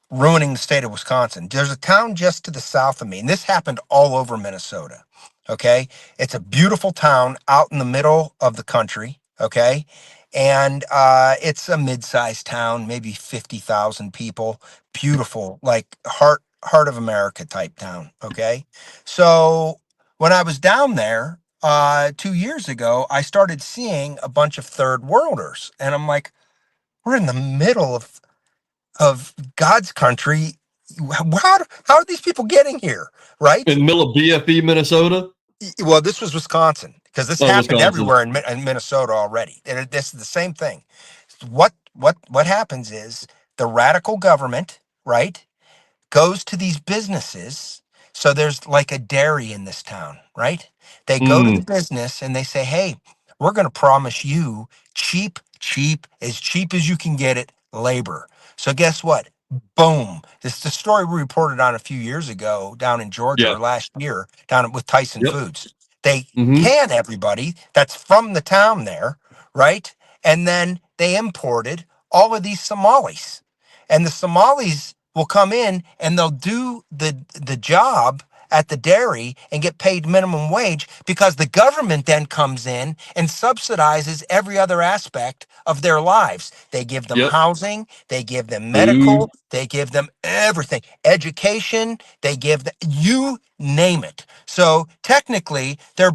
[SPEAKER 1] ruining the state of Wisconsin. There's a town just to the south of me, and this happened all over Minnesota. Okay. It's a beautiful town out in the middle of the country. Okay. And it's a mid-sized town, maybe 50,000 people. Beautiful, like heart of America type town. Okay. So when I was down there 2 years ago, I started seeing a bunch of third worlders. And I'm like, we're in the middle of God's country. how are these people getting here, right?
[SPEAKER 2] In the middle of BFE, Minnesota.
[SPEAKER 1] Well, this was Wisconsin, because this
[SPEAKER 2] Oh,
[SPEAKER 1] happened
[SPEAKER 2] Wisconsin.
[SPEAKER 1] everywhere in Minnesota already. And this is the same thing. What happens is the radical government, right, goes to these businesses. So there's like a dairy in this town, right? They go to the
[SPEAKER 2] Mm,
[SPEAKER 1] business and they say, "Hey, we're going to promise you as cheap as you can get it, labor." So guess what? Boom. This is the story we reported on a few years ago down in Georgia,
[SPEAKER 2] yeah.
[SPEAKER 1] or last year down with Tyson
[SPEAKER 2] Yep.
[SPEAKER 1] Foods. They
[SPEAKER 2] Hmm.
[SPEAKER 1] can everybody that's from the town there, right? And then they imported all of these Somalis. And the Somalis will come in and they'll do the job at the dairy and get paid minimum wage, because the government then comes in and subsidizes every other aspect of their lives. They give them
[SPEAKER 2] Yep.
[SPEAKER 1] housing, they give them
[SPEAKER 2] Food.
[SPEAKER 1] medical, they give them everything, education, they give them, you name it. So technically they're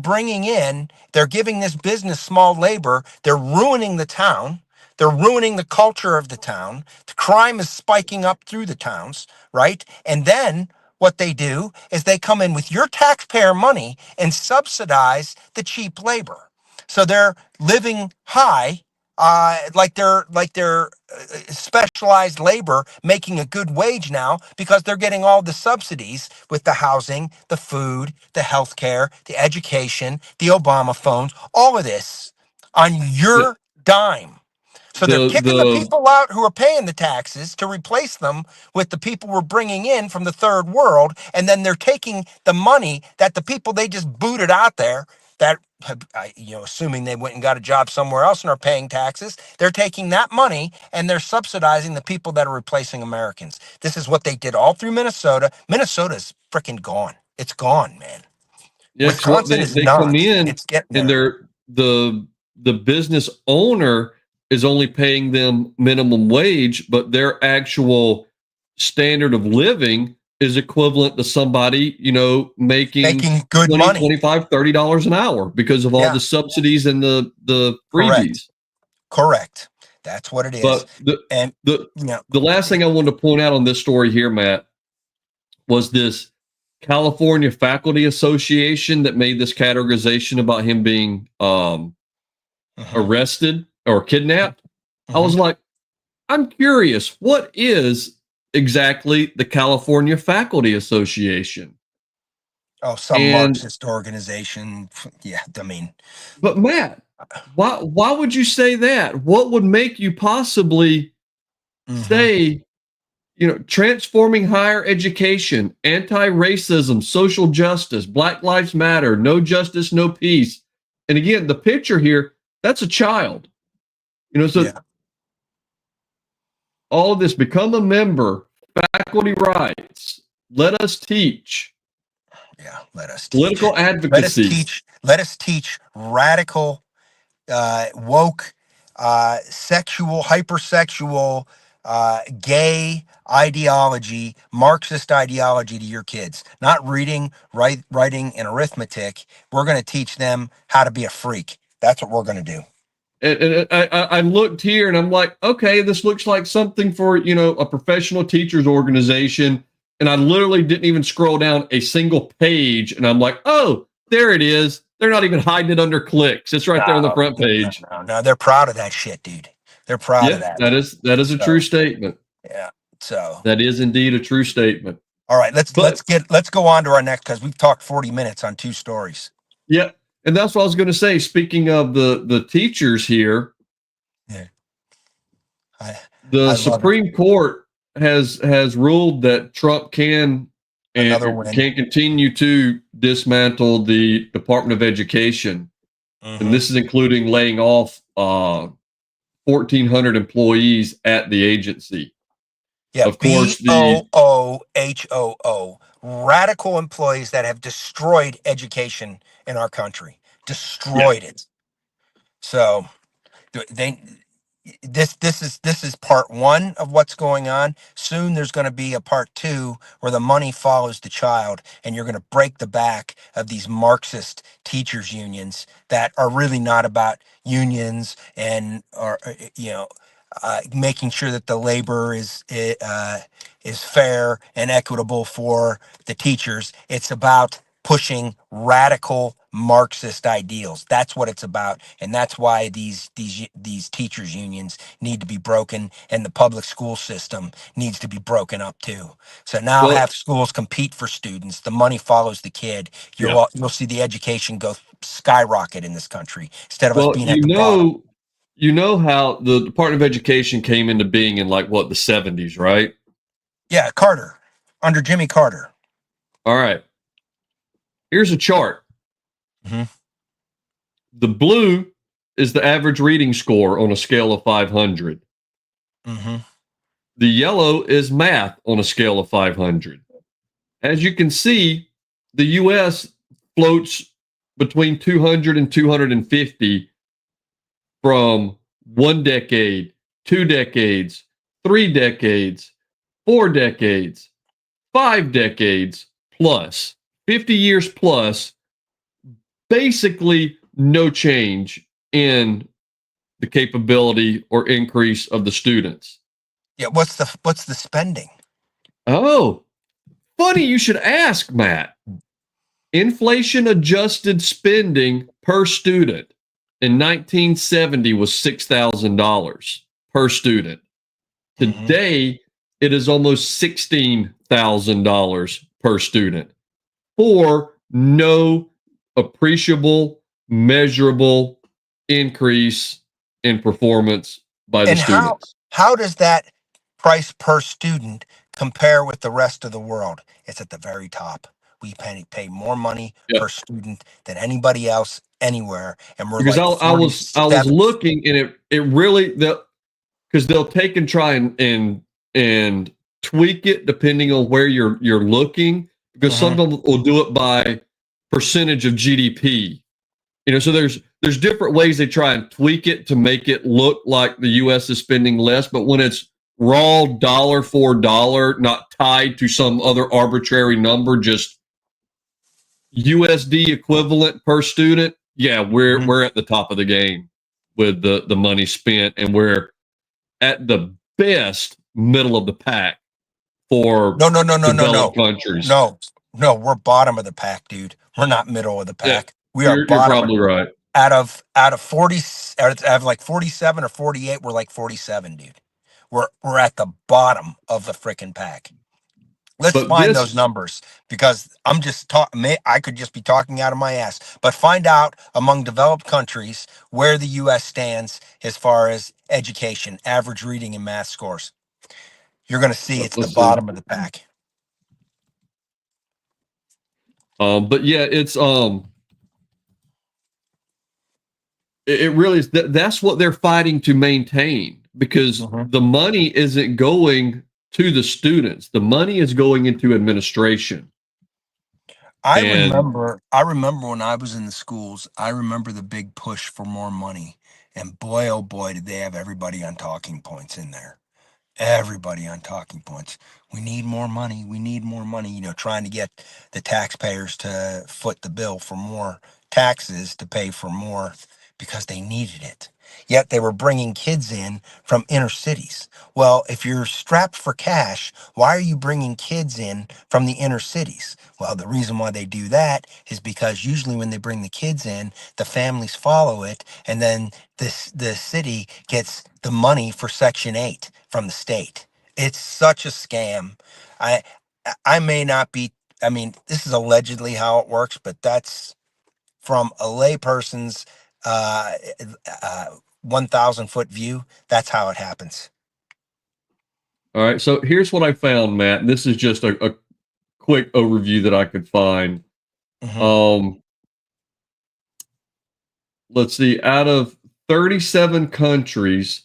[SPEAKER 1] giving this business small labor, they're ruining the town. They're ruining the culture of the town. The crime is spiking up through the towns, right? And then what they do is they come in with your taxpayer money and subsidize the cheap labor. So they're living high, specialized labor, making a good wage now because they're getting all the subsidies with the housing, the food, the health care, the education, the Obama phones, all of this on
[SPEAKER 2] The
[SPEAKER 1] your dime. So they're kicking the
[SPEAKER 2] the
[SPEAKER 1] people out who are paying the taxes to replace them with the people we're bringing in from the third world. And then they're taking the money that the people they just booted out there, that have, assuming they went and got a job somewhere else and are paying taxes, they're taking that money and they're subsidizing the people that are replacing Americans. This is what they did all through Minnesota. Minnesota's freaking gone. It's gone, man.
[SPEAKER 2] yeah, because what
[SPEAKER 1] Wisconsin is
[SPEAKER 2] they come
[SPEAKER 1] not.
[SPEAKER 2] in
[SPEAKER 1] It's getting
[SPEAKER 2] and
[SPEAKER 1] there.
[SPEAKER 2] the business owner is only paying them minimum wage, but their actual standard of living is equivalent to somebody, making
[SPEAKER 1] Making good
[SPEAKER 2] 20,
[SPEAKER 1] money.
[SPEAKER 2] 25, $30 an hour because of all
[SPEAKER 1] Yeah,
[SPEAKER 2] the subsidies and the
[SPEAKER 1] correct.
[SPEAKER 2] freebies.
[SPEAKER 1] Correct. That's what it is.
[SPEAKER 2] But the
[SPEAKER 1] And
[SPEAKER 2] the
[SPEAKER 1] you know,
[SPEAKER 2] the last thing I wanted to point out on this story here, Matt, was this California Faculty Association that made this categorization about him being
[SPEAKER 1] mhm,
[SPEAKER 2] arrested or kidnapped. I
[SPEAKER 1] mhm.
[SPEAKER 2] was like, I'm curious, what is exactly the California Faculty Association?
[SPEAKER 1] Oh, some
[SPEAKER 2] And
[SPEAKER 1] Marxist organization. Yeah, I mean,
[SPEAKER 2] but Matt, why would you say that? What would make you possibly
[SPEAKER 1] mhm.
[SPEAKER 2] say, transforming higher education, anti-racism, social justice, Black Lives Matter, no justice, no peace? And again, the picture here, that's a child. So
[SPEAKER 1] Yeah,
[SPEAKER 2] all of this, become a member, faculty rights, let us teach,
[SPEAKER 1] yeah. Let us teach.
[SPEAKER 2] political advocacy.
[SPEAKER 1] Let us teach radical, woke, hypersexual, gay ideology, Marxist ideology to your kids. Not reading, writing, and arithmetic. We're going to teach them how to be a freak. That's what we're going to do.
[SPEAKER 2] And I looked here and I'm like, okay, this looks like something for, a professional teachers organization. And I literally didn't even scroll down a single page. And I'm like, oh, there it is. They're not even hiding it under clicks. It's right there on the
[SPEAKER 1] No,
[SPEAKER 2] front
[SPEAKER 1] no,
[SPEAKER 2] page.
[SPEAKER 1] no, no. They're proud of that shit, dude. They're proud of
[SPEAKER 2] Yeah,
[SPEAKER 1] that.
[SPEAKER 2] that is a true
[SPEAKER 1] So
[SPEAKER 2] statement.
[SPEAKER 1] yeah. So
[SPEAKER 2] That is indeed a true statement.
[SPEAKER 1] all right,
[SPEAKER 2] But
[SPEAKER 1] let's go on to our next, because we've talked 40 minutes on two stories.
[SPEAKER 2] yeah, and that's what I was going to say. Speaking of the teachers here,
[SPEAKER 1] Yeah. I
[SPEAKER 2] the
[SPEAKER 1] I love it.
[SPEAKER 2] Supreme Court has ruled that Trump can
[SPEAKER 1] Another
[SPEAKER 2] and
[SPEAKER 1] win.
[SPEAKER 2] can continue to dismantle the Department of Education, and
[SPEAKER 1] Hmm.
[SPEAKER 2] this is including laying off 1,400 employees at the agency.
[SPEAKER 1] Yeah,
[SPEAKER 2] Of course, the
[SPEAKER 1] BOOHOO. Radical employees that have destroyed education in our country.
[SPEAKER 2] yeah,
[SPEAKER 1] Destroyed it. So they this is part one of what's going on. Soon there's going to be a part two where the money follows the child, and you're going to break the back of these Marxist teachers unions that are really not about unions and, or making sure that the labor is fair and equitable for the teachers. It's about pushing radical Marxist ideals. That's what it's about, and that's why these teachers unions need to be broken, and the public school system needs to be broken up too. So now
[SPEAKER 2] Well,
[SPEAKER 1] have schools compete for students. The money follows the kid.
[SPEAKER 2] yeah.
[SPEAKER 1] You'll see the education go skyrocket in this country instead of us
[SPEAKER 2] Well,
[SPEAKER 1] being at the bottom.
[SPEAKER 2] you know how the Department of Education came into being in like what, the 70s, right?
[SPEAKER 1] Yeah, Carter, under Jimmy Carter.
[SPEAKER 2] All right. Here's a chart.
[SPEAKER 1] Hmm.
[SPEAKER 2] The blue is the average reading score on a scale of 500.
[SPEAKER 1] Hmm.
[SPEAKER 2] The yellow is math on a scale of 500. As you can see, the US floats between 200 and 250 from 1 decade, 2 decades, 3 decades, 4 decades, 5 decades plus, 50 years plus, basically no change in the capability or increase of the students.
[SPEAKER 1] Yeah, what's the spending?
[SPEAKER 2] Oh, funny you should ask, Matt. Inflation adjusted spending per student in 1970 was $6,000 per student.
[SPEAKER 1] Hmm.
[SPEAKER 2] Today, it is almost $16,000 per student for no appreciable, measurable increase in performance by the
[SPEAKER 1] And how
[SPEAKER 2] students.
[SPEAKER 1] how does that price per student compare with the rest of the world? It's at the very top. We pay more money
[SPEAKER 2] Yeah,
[SPEAKER 1] per student than anybody else anywhere, and we're
[SPEAKER 2] because
[SPEAKER 1] like
[SPEAKER 2] I was
[SPEAKER 1] 47th.
[SPEAKER 2] looking and it really because they'll take and try and tweak it depending on where you're looking, because some
[SPEAKER 1] Hmm.
[SPEAKER 2] of them will do it by percentage of GDP. So there's different ways they try and tweak it to make it look like the US is spending less, but when it's raw dollar for dollar, not tied to some other arbitrary number, just USD equivalent per student, yeah,
[SPEAKER 1] Hmm.
[SPEAKER 2] we're at the top of the game with the money spent, and we're at the best middle of the pack for
[SPEAKER 1] No, no, no, no, no,
[SPEAKER 2] developed
[SPEAKER 1] no,
[SPEAKER 2] countries.
[SPEAKER 1] no, no. We're bottom of the pack, dude. We're not middle of the
[SPEAKER 2] Yeah,
[SPEAKER 1] pack. We are
[SPEAKER 2] you're
[SPEAKER 1] bottom of,
[SPEAKER 2] probably right.
[SPEAKER 1] out of 40, out of like 47 or 48. We're like 47, dude. We're at the bottom of the freaking pack. Let's
[SPEAKER 2] But
[SPEAKER 1] find those
[SPEAKER 2] this,
[SPEAKER 1] numbers because I'm just talking. I could just be talking out of my ass. But find out among developed countries where the U.S. stands as far as education, average reading and math scores. You're going to see it's the
[SPEAKER 2] let's see.
[SPEAKER 1] bottom of the pack.
[SPEAKER 2] But yeah, it really is. That's what they're fighting to maintain, because
[SPEAKER 1] Mhm.
[SPEAKER 2] the money isn't going to the students. The money is going into administration.
[SPEAKER 1] I
[SPEAKER 2] And
[SPEAKER 1] remember. I remember when I was in the schools. I remember the big push for more money, and boy, oh boy, did they have everybody on talking points in there. Everybody on talking points. We need more money. We need more money. Trying to get the taxpayers to foot the bill for more taxes to pay for more because they needed it. Yet they were bringing kids in from inner cities. Well, if you're strapped for cash, why are you bringing kids in from the inner cities? Well, the reason why they do that is because usually when they bring the kids in, the families follow it, and then the city gets the money for Section 8 from the state. It's such a scam. I may not be, I mean, this is allegedly how it works, but that's from a layperson's uh, uh, 1,000-foot view. That's how it happens.
[SPEAKER 2] all right, so here's what I found, Matt. And this is just a quick overview that I could find.
[SPEAKER 1] Hmm.
[SPEAKER 2] Um, let's see, out of 37 countries,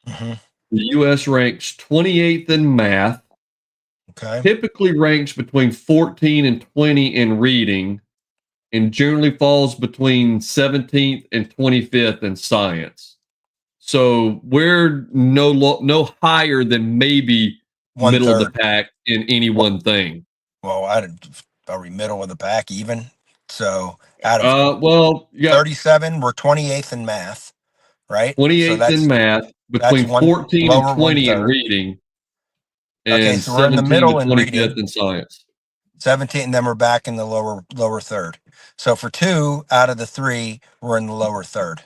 [SPEAKER 1] Hmm.
[SPEAKER 2] the US ranks 28th in math,
[SPEAKER 1] Okay.
[SPEAKER 2] typically ranks between 14 and 20 in reading, and generally falls between 17th and 25th in science. So we're no higher than maybe
[SPEAKER 1] One
[SPEAKER 2] middle of the
[SPEAKER 1] third.
[SPEAKER 2] pack in any one thing.
[SPEAKER 1] Well, are we middle of the pack even? So out of
[SPEAKER 2] Well, you got
[SPEAKER 1] 37, we're 28th in math, right? So
[SPEAKER 2] 28th in
[SPEAKER 1] that's
[SPEAKER 2] math.
[SPEAKER 1] That's
[SPEAKER 2] between
[SPEAKER 1] one
[SPEAKER 2] 14 and
[SPEAKER 1] lower
[SPEAKER 2] 20 in
[SPEAKER 1] 1/3.
[SPEAKER 2] reading
[SPEAKER 1] Okay,
[SPEAKER 2] and
[SPEAKER 1] so we're in the
[SPEAKER 2] 17 to
[SPEAKER 1] middle in
[SPEAKER 2] 25th
[SPEAKER 1] reading.
[SPEAKER 2] in science.
[SPEAKER 1] 17, and then we're back in the lower third. So for 2 out of the 3, we're in the lower third.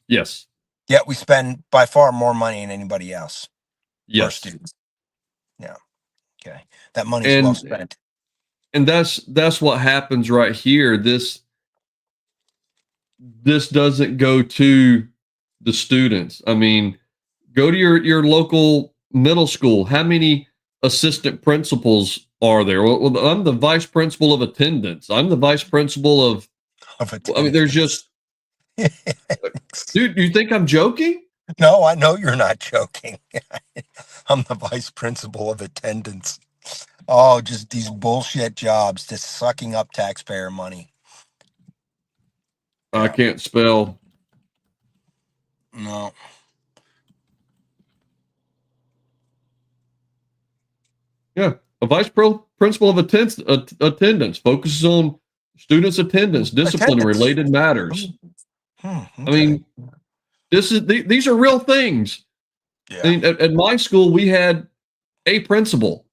[SPEAKER 2] Yes.
[SPEAKER 1] Yet we spend by far more money than anybody else per
[SPEAKER 2] Yes.
[SPEAKER 1] student. Yeah. Okay. That money's well
[SPEAKER 2] And
[SPEAKER 1] spent.
[SPEAKER 2] that's what happens right here. This doesn't go to the students. I mean, go to your local middle school. How many assistant principals are there? Well, I'm the vice principal of attendance. I'm the vice principal of.
[SPEAKER 1] Of
[SPEAKER 2] I mean, there's
[SPEAKER 1] attendance.
[SPEAKER 2] just, dude. You think I'm joking?
[SPEAKER 1] No, I know you're not joking. I'm the vice principal of attendance. Oh, just these bullshit jobs, just sucking up taxpayer money.
[SPEAKER 2] I
[SPEAKER 1] Yeah.
[SPEAKER 2] can't spell.
[SPEAKER 1] No.
[SPEAKER 2] Yeah, a principal of attendance focuses on students' attendance, discipline, and
[SPEAKER 1] Attendance.
[SPEAKER 2] related matters. I
[SPEAKER 1] Okay.
[SPEAKER 2] mean, these are real things. I
[SPEAKER 1] Yeah.
[SPEAKER 2] mean, at my school, we had a principal.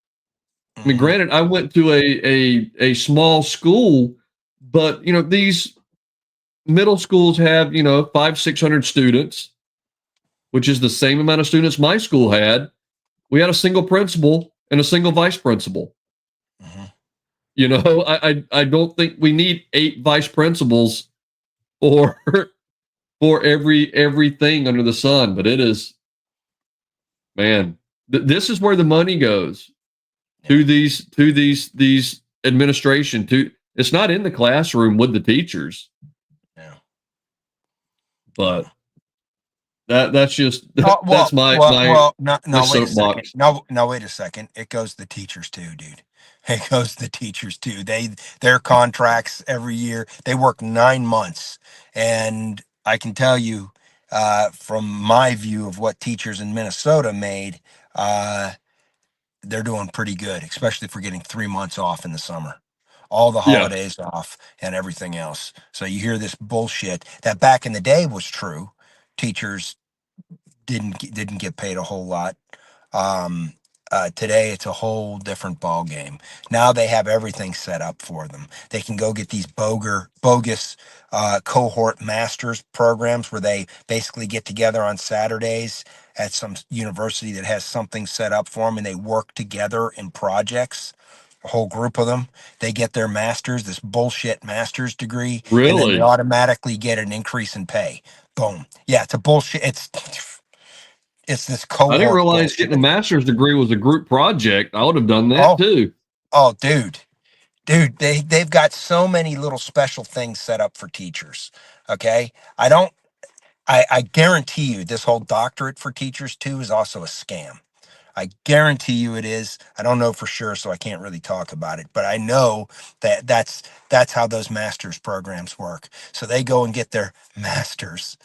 [SPEAKER 2] I mean,
[SPEAKER 1] Hmm.
[SPEAKER 2] granted, I went to a small school, but these middle schools have 500-600 students, which is the same amount of students my school had. We had a single principal and a single vice principal.
[SPEAKER 1] Hmm.
[SPEAKER 2] I don't think we need 8 vice principals for for everything under the sun, but it is, man, this is where the money goes
[SPEAKER 1] Yeah.
[SPEAKER 2] to these administration. To It's not in the classroom with the teachers,
[SPEAKER 1] Yeah.
[SPEAKER 2] but that's just
[SPEAKER 1] Oh,
[SPEAKER 2] that's my
[SPEAKER 1] no,
[SPEAKER 2] my
[SPEAKER 1] no, wait a second.
[SPEAKER 2] soapbox.
[SPEAKER 1] No, no, wait a second. It goes to the teachers too, dude. It goes to the teachers too. Their contracts every year, they work 9 months. And I can tell you, from my view of what teachers in Minnesota made, uh, they're doing pretty good, especially if we're getting 3 months off in the summer. All the
[SPEAKER 2] Yeah,
[SPEAKER 1] holidays off and everything else. So you hear this bullshit that back in the day was true. Teachers didn't get paid a whole lot. Um, Today it's a whole different ball game. Now they have everything set up for them. They can go get these bogus cohort masters programs where they basically get together on Saturdays at some university that has something set up for them, and they work together in projects. A whole group of them. They get their masters, this bullshit master's degree, and then they
[SPEAKER 2] really.
[SPEAKER 1] automatically get an increase in pay. Boom. Yeah, it's a bullshit. It's this
[SPEAKER 2] I didn't
[SPEAKER 1] cohort
[SPEAKER 2] realize getting a
[SPEAKER 1] bullshit.
[SPEAKER 2] master's degree was a group project. I would have done that
[SPEAKER 1] Oh,
[SPEAKER 2] too.
[SPEAKER 1] oh, dude, they've got so many little special things set up for teachers. Okay, I guarantee you, this whole doctorate for teachers too is also a scam. I guarantee you it is. I don't know for sure, so I can't really talk about it. But I know that that's how those master's programs work. So they go and get their masters,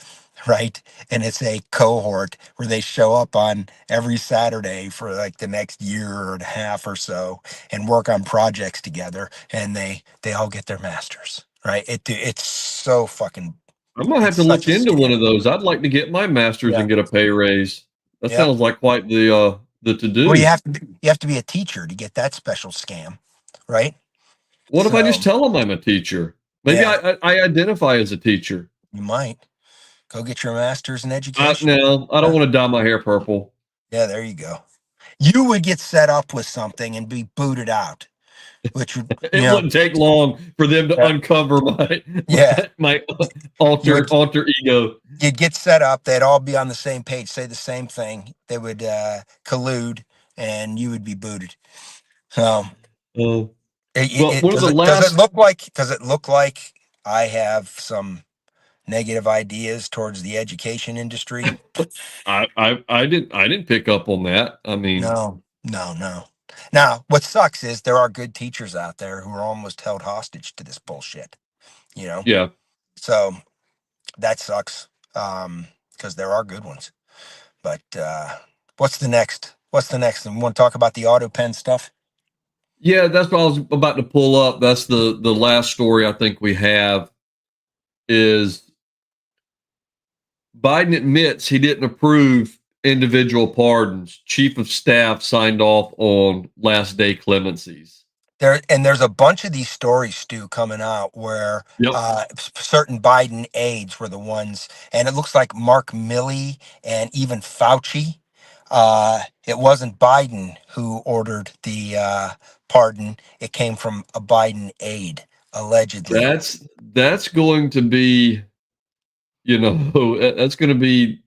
[SPEAKER 1] right? And it's a cohort where they show up on every Saturday for like the next year and a half or so and work on projects together, and they all get their masters, right? It's so fucking.
[SPEAKER 2] I'm gonna have
[SPEAKER 1] It's
[SPEAKER 2] to
[SPEAKER 1] such
[SPEAKER 2] look
[SPEAKER 1] a
[SPEAKER 2] into one
[SPEAKER 1] scam.
[SPEAKER 2] of those. I'd like to get my master's
[SPEAKER 1] Yeah.
[SPEAKER 2] and get a pay raise. That
[SPEAKER 1] Yep.
[SPEAKER 2] sounds like quite the to
[SPEAKER 1] Well,
[SPEAKER 2] do.
[SPEAKER 1] you have to be a teacher to get that special scam, right?
[SPEAKER 2] What if I
[SPEAKER 1] So
[SPEAKER 2] just tell them I'm a teacher? Maybe
[SPEAKER 1] yeah,
[SPEAKER 2] I identify as a teacher.
[SPEAKER 1] you might go get your master's in education.
[SPEAKER 2] No, I don't
[SPEAKER 1] Huh?
[SPEAKER 2] want to dye my hair purple.
[SPEAKER 1] Yeah, there you go. You would get set up with something and be booted out, which would,
[SPEAKER 2] It wouldn't take long for them to
[SPEAKER 1] yeah,
[SPEAKER 2] uncover my
[SPEAKER 1] yeah,
[SPEAKER 2] my
[SPEAKER 1] you would
[SPEAKER 2] alter ego.
[SPEAKER 1] you'd get set up. They'd all be on the same page, say the same thing. They would collude, and you would be booted. So
[SPEAKER 2] Uh, well, one of the
[SPEAKER 1] does it
[SPEAKER 2] last
[SPEAKER 1] look like I have some negative ideas towards the education industry?
[SPEAKER 2] I didn't pick up on that. I mean,
[SPEAKER 1] No, no, no. Now, what sucks is there are good teachers out there who are almost held hostage to this bullshit, you know?
[SPEAKER 2] yeah.
[SPEAKER 1] So that sucks. Because there are good ones. But what's the next? What's the next? And we want to talk about the auto pen stuff?
[SPEAKER 2] Yeah, that's what I was about to pull up. That's the last story I think we have is Biden admits he didn't approve individual pardons. Chief of staff signed off on last day clemencies.
[SPEAKER 1] There's a bunch of these stories, Stu, coming out where
[SPEAKER 2] Yep.
[SPEAKER 1] certain Biden aides were the ones, and it looks like Mark Milley and even Fauci. It wasn't Biden who ordered the pardon; it came from a Biden aide, allegedly.
[SPEAKER 2] That's going to be, that's going to be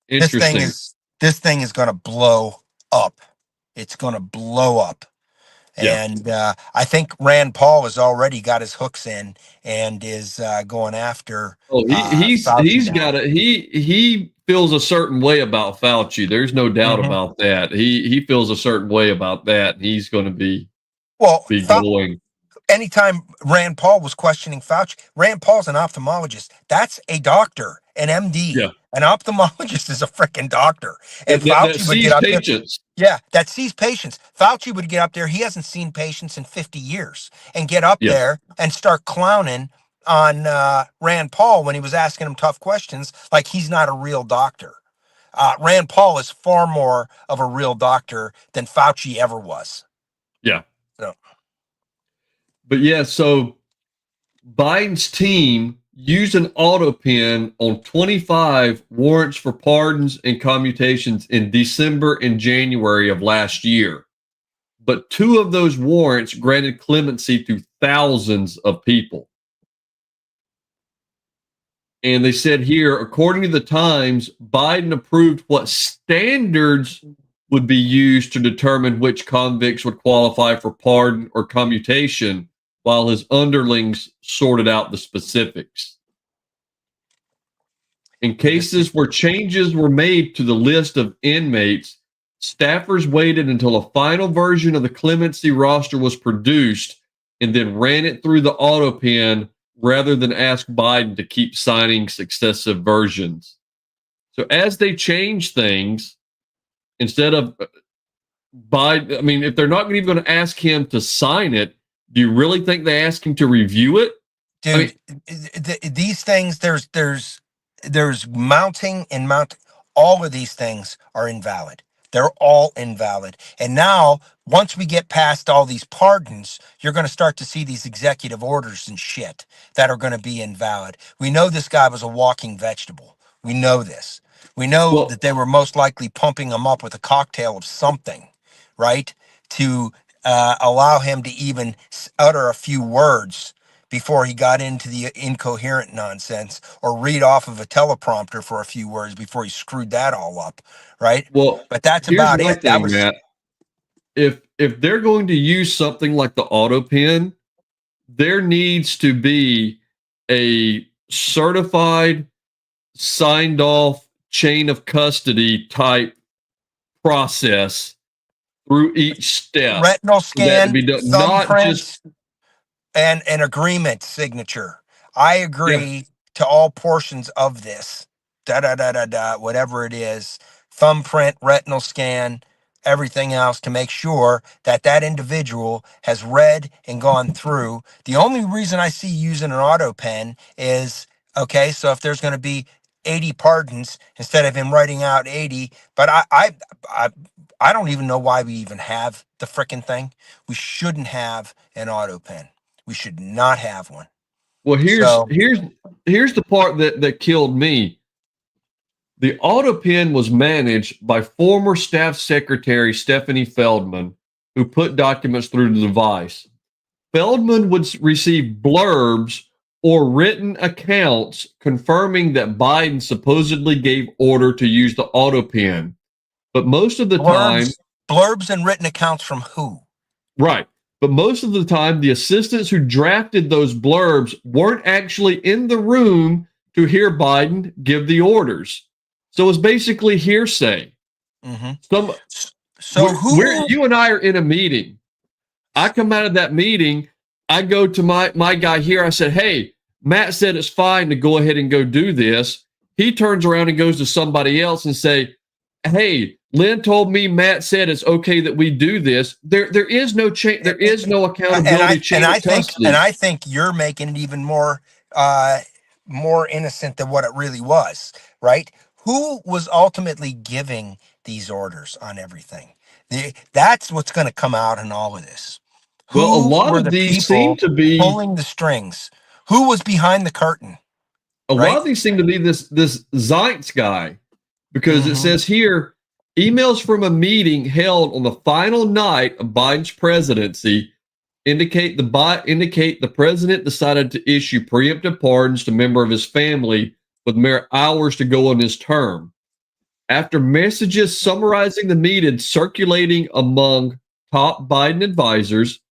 [SPEAKER 1] This thing
[SPEAKER 2] interesting.
[SPEAKER 1] is this thing is going to blow up. It's going to blow up.
[SPEAKER 2] Yeah.
[SPEAKER 1] And I think Rand Paul has already got his hooks in and is going after
[SPEAKER 2] Oh,
[SPEAKER 1] Fauci
[SPEAKER 2] he's
[SPEAKER 1] now.
[SPEAKER 2] got it. He feels a certain way about Fauci. There's no doubt
[SPEAKER 1] Mhm.
[SPEAKER 2] about that. He feels a certain way about that. And he's going to
[SPEAKER 1] Well,
[SPEAKER 2] be going.
[SPEAKER 1] anytime Rand Paul was questioning Fauci, Rand Paul's an ophthalmologist. That's a doctor, an
[SPEAKER 2] Yeah.
[SPEAKER 1] MD. An ophthalmologist is a freaking doctor. And
[SPEAKER 2] That
[SPEAKER 1] Fauci would get
[SPEAKER 2] sees
[SPEAKER 1] up there.
[SPEAKER 2] patients.
[SPEAKER 1] Yeah, that sees patients. Fauci would get up there. He hasn't seen patients in 50 years and get up
[SPEAKER 2] Yeah.
[SPEAKER 1] there and start clowning on Rand Paul when he was asking him tough questions like he's not a real doctor. Rand Paul is far more of a real doctor than Fauci ever was.
[SPEAKER 2] Yeah.
[SPEAKER 1] So,
[SPEAKER 2] But yeah, so Biden's team used an auto pen on 25 warrants for pardons and commutations in December and January of last year. But two of those warrants granted clemency to thousands of people. And they said here, according to the Times, Biden approved what standards would be used to determine which convicts would qualify for pardon or commutation, while his underlings sorted out the specifics. In cases where changes were made to the list of inmates, staffers waited until a final version of the clemency roster was produced and then ran it through the auto pen rather than ask Biden to keep signing successive versions. So as they change things, instead of Biden, I mean, if they're not even going to ask him to sign it, do you really think they ask him to review it?
[SPEAKER 1] dude, these things, there's mounting and mount. All of these things are invalid. They're all invalid. And now, once we get past all these pardons, you're going to start to see these executive orders and shit that are going to be invalid. We know this guy was a walking vegetable. We know this. We know
[SPEAKER 2] Well,
[SPEAKER 1] that they were most likely pumping him up with a cocktail of something, right? To allow him to even utter a few words before he got into the incoherent nonsense or read off of a teleprompter for a few words before he screwed that all up, right?
[SPEAKER 2] well,
[SPEAKER 1] But that's
[SPEAKER 2] here's
[SPEAKER 1] about
[SPEAKER 2] my
[SPEAKER 1] it. That
[SPEAKER 2] thing,
[SPEAKER 1] was
[SPEAKER 2] Matt. If they're going to use something like the auto pen, there needs to be a certified, signed off chain of custody type process through each step
[SPEAKER 1] retinal
[SPEAKER 2] for that to
[SPEAKER 1] scan,
[SPEAKER 2] be done. Not just,
[SPEAKER 1] thumbprints, and an agreement signature. I
[SPEAKER 2] yeah.
[SPEAKER 1] agree to all portions of this. Da da da da da. Whatever it is, thumbprint, retinal scan, everything else to make sure that that individual has read and gone through. The only reason I see using an auto pen is okay. So if there's going to be 80 pardons instead of him writing out 80, but I I don't even know why we even have the frickin' thing. We shouldn't have an auto pen. We should not have one.
[SPEAKER 2] Well,
[SPEAKER 1] So
[SPEAKER 2] here's the part that killed me. The auto pen was managed by former staff secretary Stephanie Feldman, who put documents through the device. Feldman would receive blurbs or written accounts confirming that Biden supposedly gave order to use the auto pen. But most of the time,
[SPEAKER 1] blurbs and written accounts from who?
[SPEAKER 2] right. But most of the time, the assistants who drafted those blurbs weren't actually in the room to hear Biden give the orders. So it's basically hearsay.
[SPEAKER 1] Mm-hmm.
[SPEAKER 2] Some
[SPEAKER 1] So who?
[SPEAKER 2] you and I are in a meeting. I come out of that meeting. I go to my guy here. I said, "Hey, Matt said it's fine to go ahead and go do this." He turns around and goes to somebody else and say, "Hey, Lynn told me Matt said it's okay that we do this." There is no change. There is no accountability chain of custody.
[SPEAKER 1] And I think you're making it even more more innocent than what it really was, right? Who was ultimately giving these orders on everything? That's what's going to come out in all of this.
[SPEAKER 2] Well, a
[SPEAKER 1] Who
[SPEAKER 2] lot
[SPEAKER 1] were
[SPEAKER 2] of
[SPEAKER 1] the
[SPEAKER 2] these seem
[SPEAKER 1] people
[SPEAKER 2] to be
[SPEAKER 1] pulling the strings? Who was behind the curtain,
[SPEAKER 2] a lot
[SPEAKER 1] right?
[SPEAKER 2] of these seem to be this Zients guy, because it
[SPEAKER 1] Mm-hmm.
[SPEAKER 2] says here emails from a meeting held on the final night of Biden's presidency indicate the president decided to issue preemptive pardons to a member of his family with mere hours to go on his term. After messages summarizing the meeting circulating among top Biden advisors,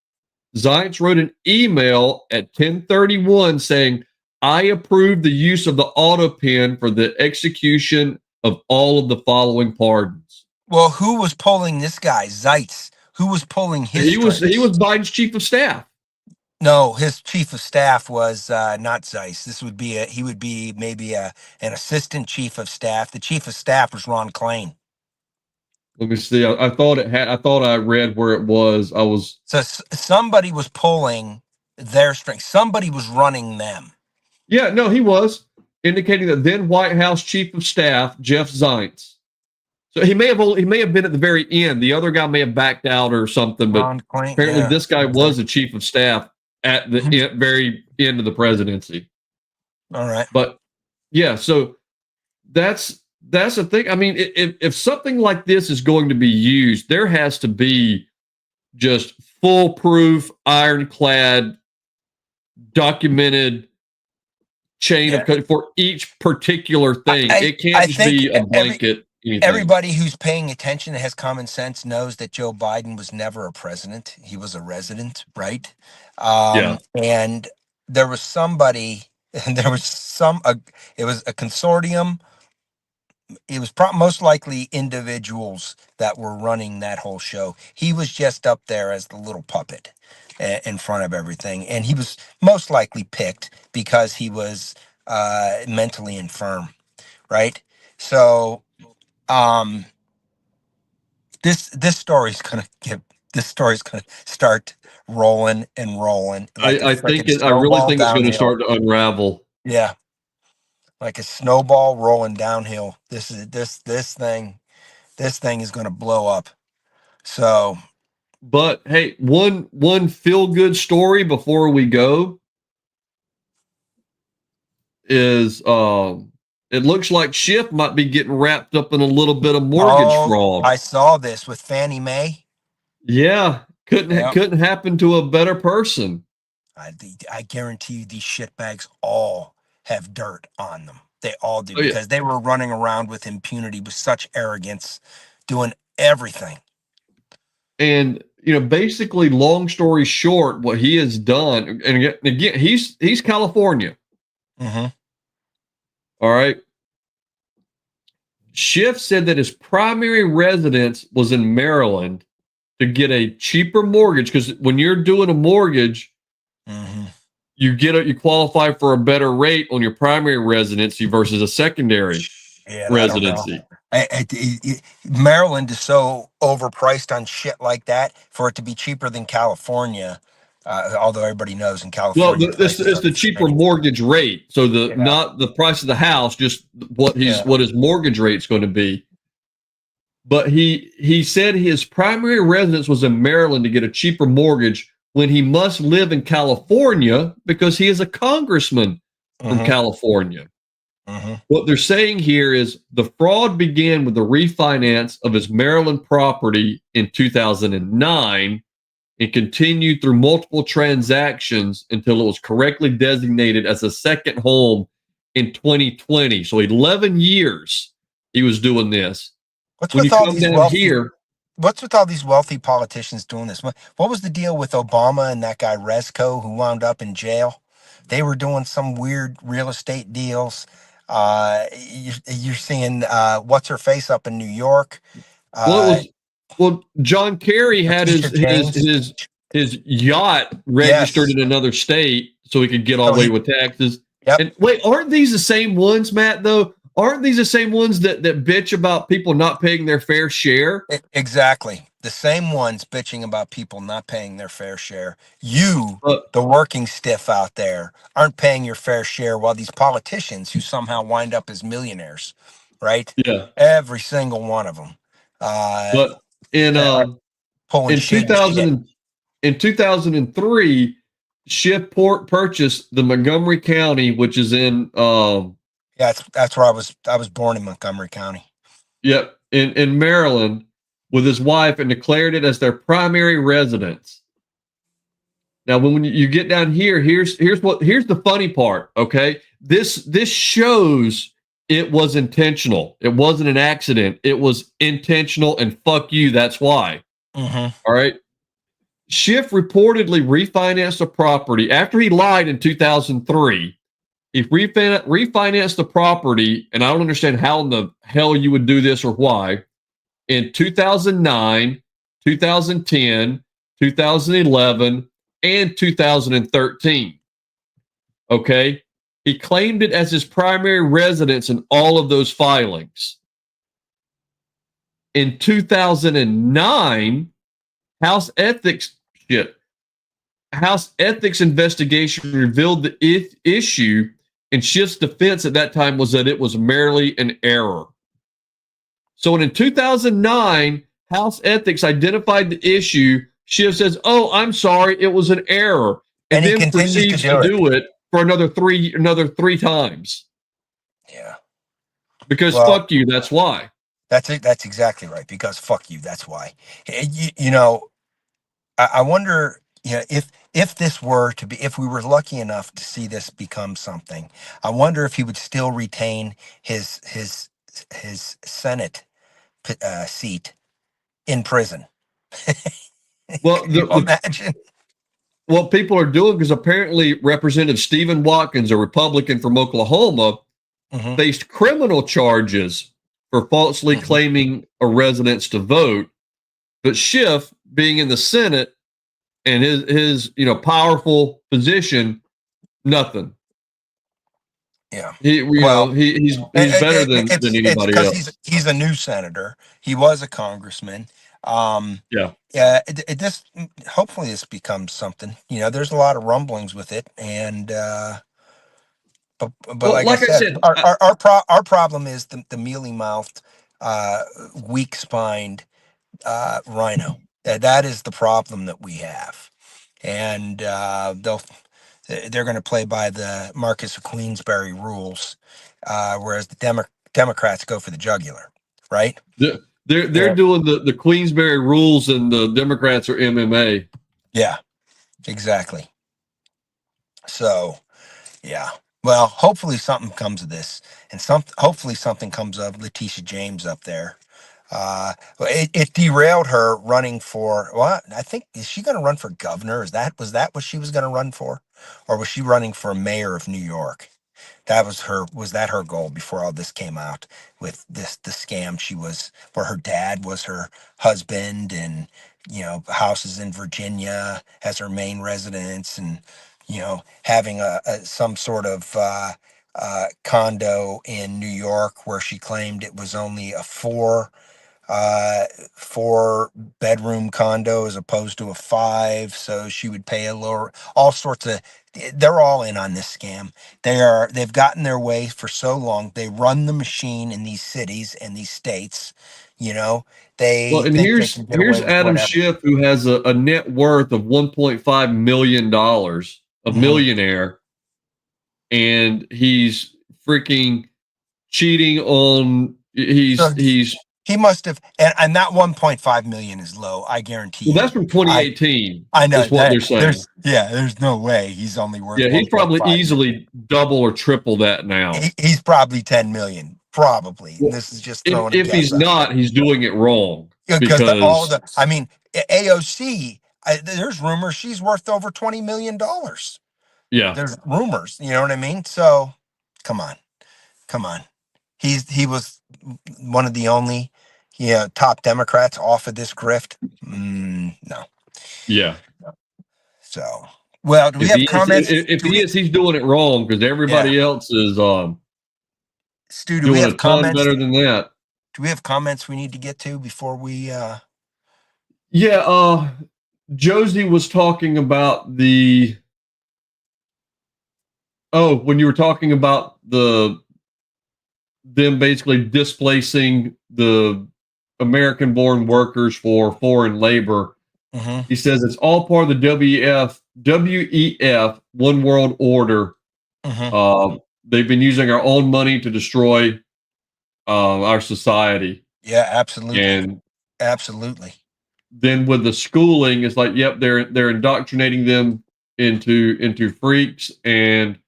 [SPEAKER 2] Zients wrote an email at 10:31 saying, "I approve the use of the auto pen for the execution of all of the following pardons."
[SPEAKER 1] Well, who was pulling this guy, Zeitz? Who was pulling his
[SPEAKER 2] He was
[SPEAKER 1] strings?
[SPEAKER 2] Biden's chief of staff.
[SPEAKER 1] No, his chief of staff was not Zeiss. He would be maybe an assistant chief of staff. The chief of staff was Ron Klain.
[SPEAKER 2] Let me see. I thought it had. I thought I read where it was. I was.
[SPEAKER 1] So somebody was pulling their strings. Somebody was running them.
[SPEAKER 2] Yeah, no, he was indicating that then White House chief of staff Jeff Zients. So he may have been at the very end. The other guy may have backed out or something, but
[SPEAKER 1] Ron Klain,
[SPEAKER 2] apparently
[SPEAKER 1] yeah.
[SPEAKER 2] this guy
[SPEAKER 1] Okay.
[SPEAKER 2] was the chief of staff at the very end of the presidency.
[SPEAKER 1] All right.
[SPEAKER 2] But yeah, so that's the thing. I mean, if something like this is going to be used, there has to be just foolproof, ironclad, documented chain of
[SPEAKER 1] Yeah.
[SPEAKER 2] code for each particular thing. It can't
[SPEAKER 1] I
[SPEAKER 2] just
[SPEAKER 1] think
[SPEAKER 2] be a blanket anything.
[SPEAKER 1] everybody who's paying attention that has common sense knows that Joe Biden was never a president. He was a resident, right?
[SPEAKER 2] Yeah.
[SPEAKER 1] And there was somebody, and there was it was a consortium. It was most likely individuals that were running that whole show. He was just up there as the little puppet in front of everything. And he was most likely picked because he was mentally infirm, right? So, um, this story's gonna get this story's gonna start rolling and rolling like a freaking
[SPEAKER 2] I really
[SPEAKER 1] snowball
[SPEAKER 2] think it's going to
[SPEAKER 1] downhill.
[SPEAKER 2] start to unravel.
[SPEAKER 1] Yeah, like a snowball rolling downhill. This thing is gonna blow up. So
[SPEAKER 2] But hey, one feel good story before we go is it looks like Schiff might be getting wrapped up in a little bit of mortgage
[SPEAKER 1] oh,
[SPEAKER 2] fraud.
[SPEAKER 1] I saw this with Fannie Mae.
[SPEAKER 2] Yeah,
[SPEAKER 1] Yeah.
[SPEAKER 2] couldn't happen to a better person.
[SPEAKER 1] I guarantee you these shitbags all have dirt on them. They all do
[SPEAKER 2] Oh yeah,
[SPEAKER 1] because they were running around with impunity with such arrogance, doing everything.
[SPEAKER 2] and basically, long story short, what he has done, and again, he's California.
[SPEAKER 1] Mm-hmm.
[SPEAKER 2] All right. Schiff said that his primary residence was in Maryland to get a cheaper mortgage, because when you're doing a mortgage,
[SPEAKER 1] Mm-hmm.
[SPEAKER 2] you qualify for a better rate on your primary residency versus a secondary
[SPEAKER 1] Yeah, I don't know.
[SPEAKER 2] residency.
[SPEAKER 1] Maryland is so overpriced on shit like that for it to be cheaper than California. Although everybody knows in
[SPEAKER 2] Well,
[SPEAKER 1] California prices
[SPEAKER 2] it's
[SPEAKER 1] are
[SPEAKER 2] the cheaper
[SPEAKER 1] insane.
[SPEAKER 2] mortgage rate. So the
[SPEAKER 1] Yeah,
[SPEAKER 2] not the price of the house, just
[SPEAKER 1] yeah.
[SPEAKER 2] what his mortgage rate's going to be. But he said his primary residence was in Maryland to get a cheaper mortgage when he must live in California because he is a congressman from
[SPEAKER 1] Mm-hmm.
[SPEAKER 2] California.
[SPEAKER 1] Mm-hmm.
[SPEAKER 2] What they're saying here is the fraud began with the refinance of his Maryland property in 2009 and continued through multiple transactions until it was correctly designated as a second home in 2020. So 11 years he was doing this.
[SPEAKER 1] What's
[SPEAKER 2] When you
[SPEAKER 1] with all
[SPEAKER 2] come
[SPEAKER 1] these
[SPEAKER 2] down
[SPEAKER 1] wealthy
[SPEAKER 2] here,
[SPEAKER 1] What's with all these wealthy politicians doing this? What was the deal with Obama and that guy Resco who wound up in jail? They were doing some weird real estate deals. You're seeing what's her face up in New York,
[SPEAKER 2] well, it
[SPEAKER 1] uh,
[SPEAKER 2] was John Kerry had
[SPEAKER 1] Letitia James.
[SPEAKER 2] his yacht registered
[SPEAKER 1] Yes.
[SPEAKER 2] in another state so he could get
[SPEAKER 1] So
[SPEAKER 2] away with taxes.
[SPEAKER 1] yep,
[SPEAKER 2] And wait, aren't these the same ones, Matt? Though, aren't these the same ones that bitch about people not paying their fair share?
[SPEAKER 1] exactly. The same ones bitching about people not paying their fair share. You,
[SPEAKER 2] But
[SPEAKER 1] the working stiff out there, aren't paying your fair share while these politicians who somehow wind up as millionaires right?
[SPEAKER 2] Yeah.
[SPEAKER 1] Every single one of them
[SPEAKER 2] But in
[SPEAKER 1] are pulling
[SPEAKER 2] in
[SPEAKER 1] shady shit.
[SPEAKER 2] 2000 in 2003, Schiff purchased the Montgomery County, which is in
[SPEAKER 1] Yeah, that's where I was born in Montgomery County.
[SPEAKER 2] yep, in Maryland with his wife and declared it as their primary residence. Now, when you get down here, here's the funny part. Okay, this shows it was intentional. It wasn't an accident. It was intentional, and fuck you. That's why.
[SPEAKER 1] Mm-hmm.
[SPEAKER 2] All right. Schiff reportedly refinanced the property after he lied in 2003. He refinanced the property, and I don't understand how in the hell you would do this or why. In 2009, 2010, 2011, and 2013. Okay. He claimed it as his primary residence in all of those filings. In 2009, House Ethics House Ethics investigation revealed the issue, and Schiff's defense at that time was that it was merely an error. So in 2009, House Ethics identified the issue. Schiff says, "Oh, I'm sorry, it was an error," and
[SPEAKER 1] he
[SPEAKER 2] then
[SPEAKER 1] continues
[SPEAKER 2] proceeds to do it for another three times.
[SPEAKER 1] Yeah.
[SPEAKER 2] Because
[SPEAKER 1] Well,
[SPEAKER 2] fuck you. That's why.
[SPEAKER 1] that's it. That's exactly right. Because fuck you. That's why. You know, I wonder, you know, if this were to be, if we were lucky enough to see this become something, I wonder if he would still retain his Senate seat in prison.
[SPEAKER 2] Well,
[SPEAKER 1] Can you imagine?
[SPEAKER 2] what people are doing, because apparently Representative Stephen Watkins, a Republican from Oklahoma,
[SPEAKER 1] Mm-hmm.
[SPEAKER 2] faced criminal charges for falsely claiming a residence to vote. But Schiff, being in the Senate and his powerful position, nothing.
[SPEAKER 1] Yeah.
[SPEAKER 2] He's better than
[SPEAKER 1] It's
[SPEAKER 2] anybody
[SPEAKER 1] because
[SPEAKER 2] else.
[SPEAKER 1] he's a new senator. He was a congressman.
[SPEAKER 2] Yeah.
[SPEAKER 1] Yeah. This hopefully this becomes something. You know, there's a lot of rumblings with it, and but
[SPEAKER 2] Well,
[SPEAKER 1] like I
[SPEAKER 2] like I
[SPEAKER 1] said,
[SPEAKER 2] said,
[SPEAKER 1] our problem is the mealy mouthed, weak spined rhino. That is the problem that we have, and they're going to play by the Marcus of Queensberry rules, whereas the Democrats go for the jugular, right?
[SPEAKER 2] they're doing the Queensberry rules, and the Democrats are MMA.
[SPEAKER 1] Yeah, exactly. So, yeah. Well, hopefully something comes of this, and hopefully something comes of Letitia James up there. It derailed her running for what? I think, is she going to run for governor? Was that what she was going to run for, or was she running for mayor of New York? That was that her goal before all this came out with the scam she was, where her dad was her husband, and houses in Virginia as her main residence, and having some sort of condo in New York where she claimed it was only a uh, four bedroom condo as opposed to a five, so she would pay a lower. All sorts of. They're all in on this scam. They've gotten their way for so long. They run the machine in these cities and these states. You know,
[SPEAKER 2] Well,
[SPEAKER 1] they
[SPEAKER 2] and
[SPEAKER 1] think they can get away
[SPEAKER 2] here's
[SPEAKER 1] with
[SPEAKER 2] Adam
[SPEAKER 1] whatever.
[SPEAKER 2] Schiff, who has a net worth of $1.5 million, a
[SPEAKER 1] Mhm.
[SPEAKER 2] millionaire, and he's freaking cheating on.
[SPEAKER 1] So
[SPEAKER 2] He's
[SPEAKER 1] he must have, and that 1.5 million is low. I guarantee
[SPEAKER 2] well,
[SPEAKER 1] you.
[SPEAKER 2] that's from
[SPEAKER 1] I
[SPEAKER 2] 2018,
[SPEAKER 1] I know
[SPEAKER 2] is what they're
[SPEAKER 1] that
[SPEAKER 2] saying.
[SPEAKER 1] there's no way he's only worth
[SPEAKER 2] Yeah, he's probably
[SPEAKER 1] 1.5 million.
[SPEAKER 2] easily double or triple that now.
[SPEAKER 1] He's probably 10 million, probably. And
[SPEAKER 2] Well,
[SPEAKER 1] this is just
[SPEAKER 2] if
[SPEAKER 1] throwing a
[SPEAKER 2] if
[SPEAKER 1] guess
[SPEAKER 2] he's
[SPEAKER 1] out
[SPEAKER 2] not,
[SPEAKER 1] there.
[SPEAKER 2] he's doing it wrong
[SPEAKER 1] Because
[SPEAKER 2] because
[SPEAKER 1] I mean, AOC, there's rumors she's worth over $20 million.
[SPEAKER 2] yeah,
[SPEAKER 1] There's rumors, you know what I mean? So come on, come on. He was one of the only, top Democrats off of this grift. No.
[SPEAKER 2] yeah.
[SPEAKER 1] So, well, do we have comments?
[SPEAKER 2] If he is, he's doing it wrong because
[SPEAKER 1] Yeah,
[SPEAKER 2] everybody else is
[SPEAKER 1] Stu, do we
[SPEAKER 2] doing a
[SPEAKER 1] have
[SPEAKER 2] ton
[SPEAKER 1] comments?
[SPEAKER 2] better than that.
[SPEAKER 1] Do we have comments we need to get to before we,
[SPEAKER 2] Yeah, Josie was talking about when you were talking about them basically displacing the American-born workers for foreign labor.
[SPEAKER 1] Mm-hmm.
[SPEAKER 2] He says it's all part of the WEF, One World Order.
[SPEAKER 1] Mm-hmm.
[SPEAKER 2] They've been using our own money to destroy our society.
[SPEAKER 1] Yeah, absolutely.
[SPEAKER 2] And
[SPEAKER 1] Absolutely.
[SPEAKER 2] then with the schooling, it's like, yep, they're indoctrinating them into freaks and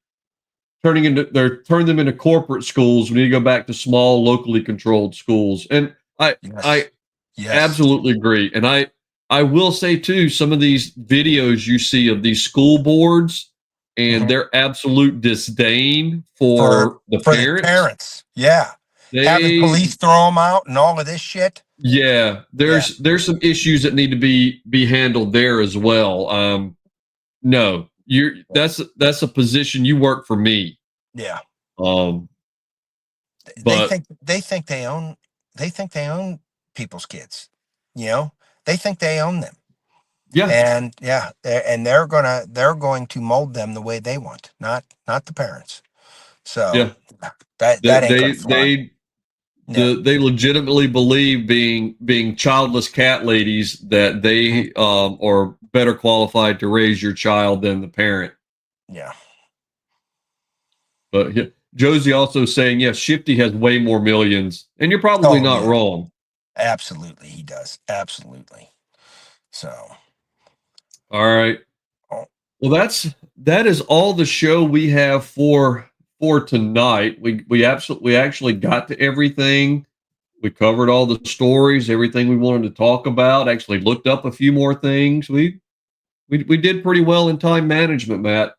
[SPEAKER 2] turning them into corporate schools. We need to go back to small, locally controlled schools. And I
[SPEAKER 1] Yes. Yes.
[SPEAKER 2] absolutely agree. And I will say too, some of these videos you see of these school boards and
[SPEAKER 1] Mm-hmm.
[SPEAKER 2] their absolute disdain
[SPEAKER 1] For
[SPEAKER 2] for the
[SPEAKER 1] for the
[SPEAKER 2] parents,
[SPEAKER 1] parents. Yeah. Having
[SPEAKER 2] they
[SPEAKER 1] police throw them out and all of this shit.
[SPEAKER 2] yeah,
[SPEAKER 1] Yeah.
[SPEAKER 2] there's some issues that need to be handled there as well. No, you're that's a position you work for me.
[SPEAKER 1] Yeah.
[SPEAKER 2] Um,
[SPEAKER 1] They
[SPEAKER 2] but
[SPEAKER 1] think they own people's kids. You know, they think they own them.
[SPEAKER 2] yeah,
[SPEAKER 1] And yeah, they're going to mold them the way they want, not the parents. So
[SPEAKER 2] yeah,
[SPEAKER 1] that ain't gonna fly. No.
[SPEAKER 2] they legitimately believe being childless cat ladies that
[SPEAKER 1] Mhm.
[SPEAKER 2] they are better qualified to raise your child than the parent.
[SPEAKER 1] Yeah.
[SPEAKER 2] But yeah, Josie also saying yes, Shifty has way more millions, and you're probably
[SPEAKER 1] Oh
[SPEAKER 2] not
[SPEAKER 1] yeah.
[SPEAKER 2] wrong.
[SPEAKER 1] Absolutely, he does. Absolutely. So.
[SPEAKER 2] All right.
[SPEAKER 1] Oh,
[SPEAKER 2] Well, that is all the show we have for tonight. We actually got to everything. We covered all the stories, everything we wanted to talk about. Actually looked up a few more things. We did pretty well in time management, Matt.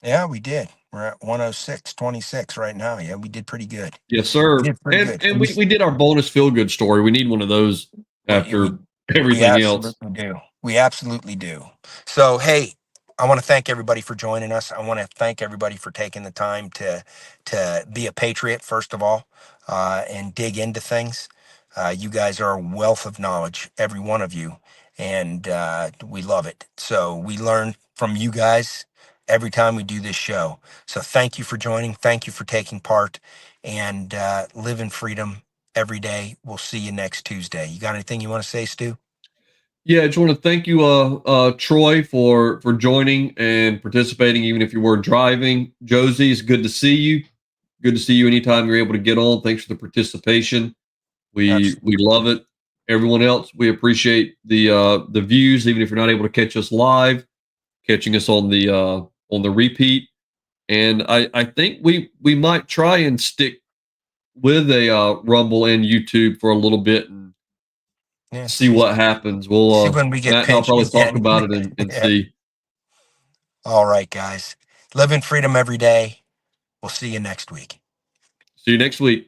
[SPEAKER 1] yeah, we did. We're at 106.26 right now. Yeah, we did pretty good.
[SPEAKER 2] Yes,
[SPEAKER 1] We
[SPEAKER 2] sir.
[SPEAKER 1] did pretty
[SPEAKER 2] And
[SPEAKER 1] good.
[SPEAKER 2] and we did our bonus feel good story. We need one of those
[SPEAKER 1] We we
[SPEAKER 2] after
[SPEAKER 1] we
[SPEAKER 2] everything else.
[SPEAKER 1] absolutely do. We absolutely do. So hey, I want to thank everybody for joining us. I want to thank everybody for taking the time to be a patriot first of all, and dig into things. You guys are a wealth of knowledge, every one of you, and we love it. So we learn from you guys every time we do this show. So thank you for joining. Thank you for taking part, and live in freedom every day. We'll see you next Tuesday. You got anything you want to say, Stu?
[SPEAKER 2] Yeah, I just want to thank you, Troy, for joining and participating, even if you were driving. Josie, it's good to see you. Good to see you anytime you're able to get on. Thanks for the participation. We
[SPEAKER 1] Absolutely.
[SPEAKER 2] love it. Everyone else, we appreciate the views, even if you're not able to catch us live, catching us on the repeat. And I think we might try and stick with a Rumble and YouTube for a little bit and
[SPEAKER 1] Yeah.
[SPEAKER 2] see what happens.
[SPEAKER 1] See
[SPEAKER 2] We'll
[SPEAKER 1] when we get
[SPEAKER 2] Matt and I'll
[SPEAKER 1] pinched
[SPEAKER 2] probably talk
[SPEAKER 1] again.
[SPEAKER 2] about it and
[SPEAKER 1] Yeah.
[SPEAKER 2] see.
[SPEAKER 1] All right, guys. Live in freedom every day. We'll see you next week.
[SPEAKER 2] See you next week.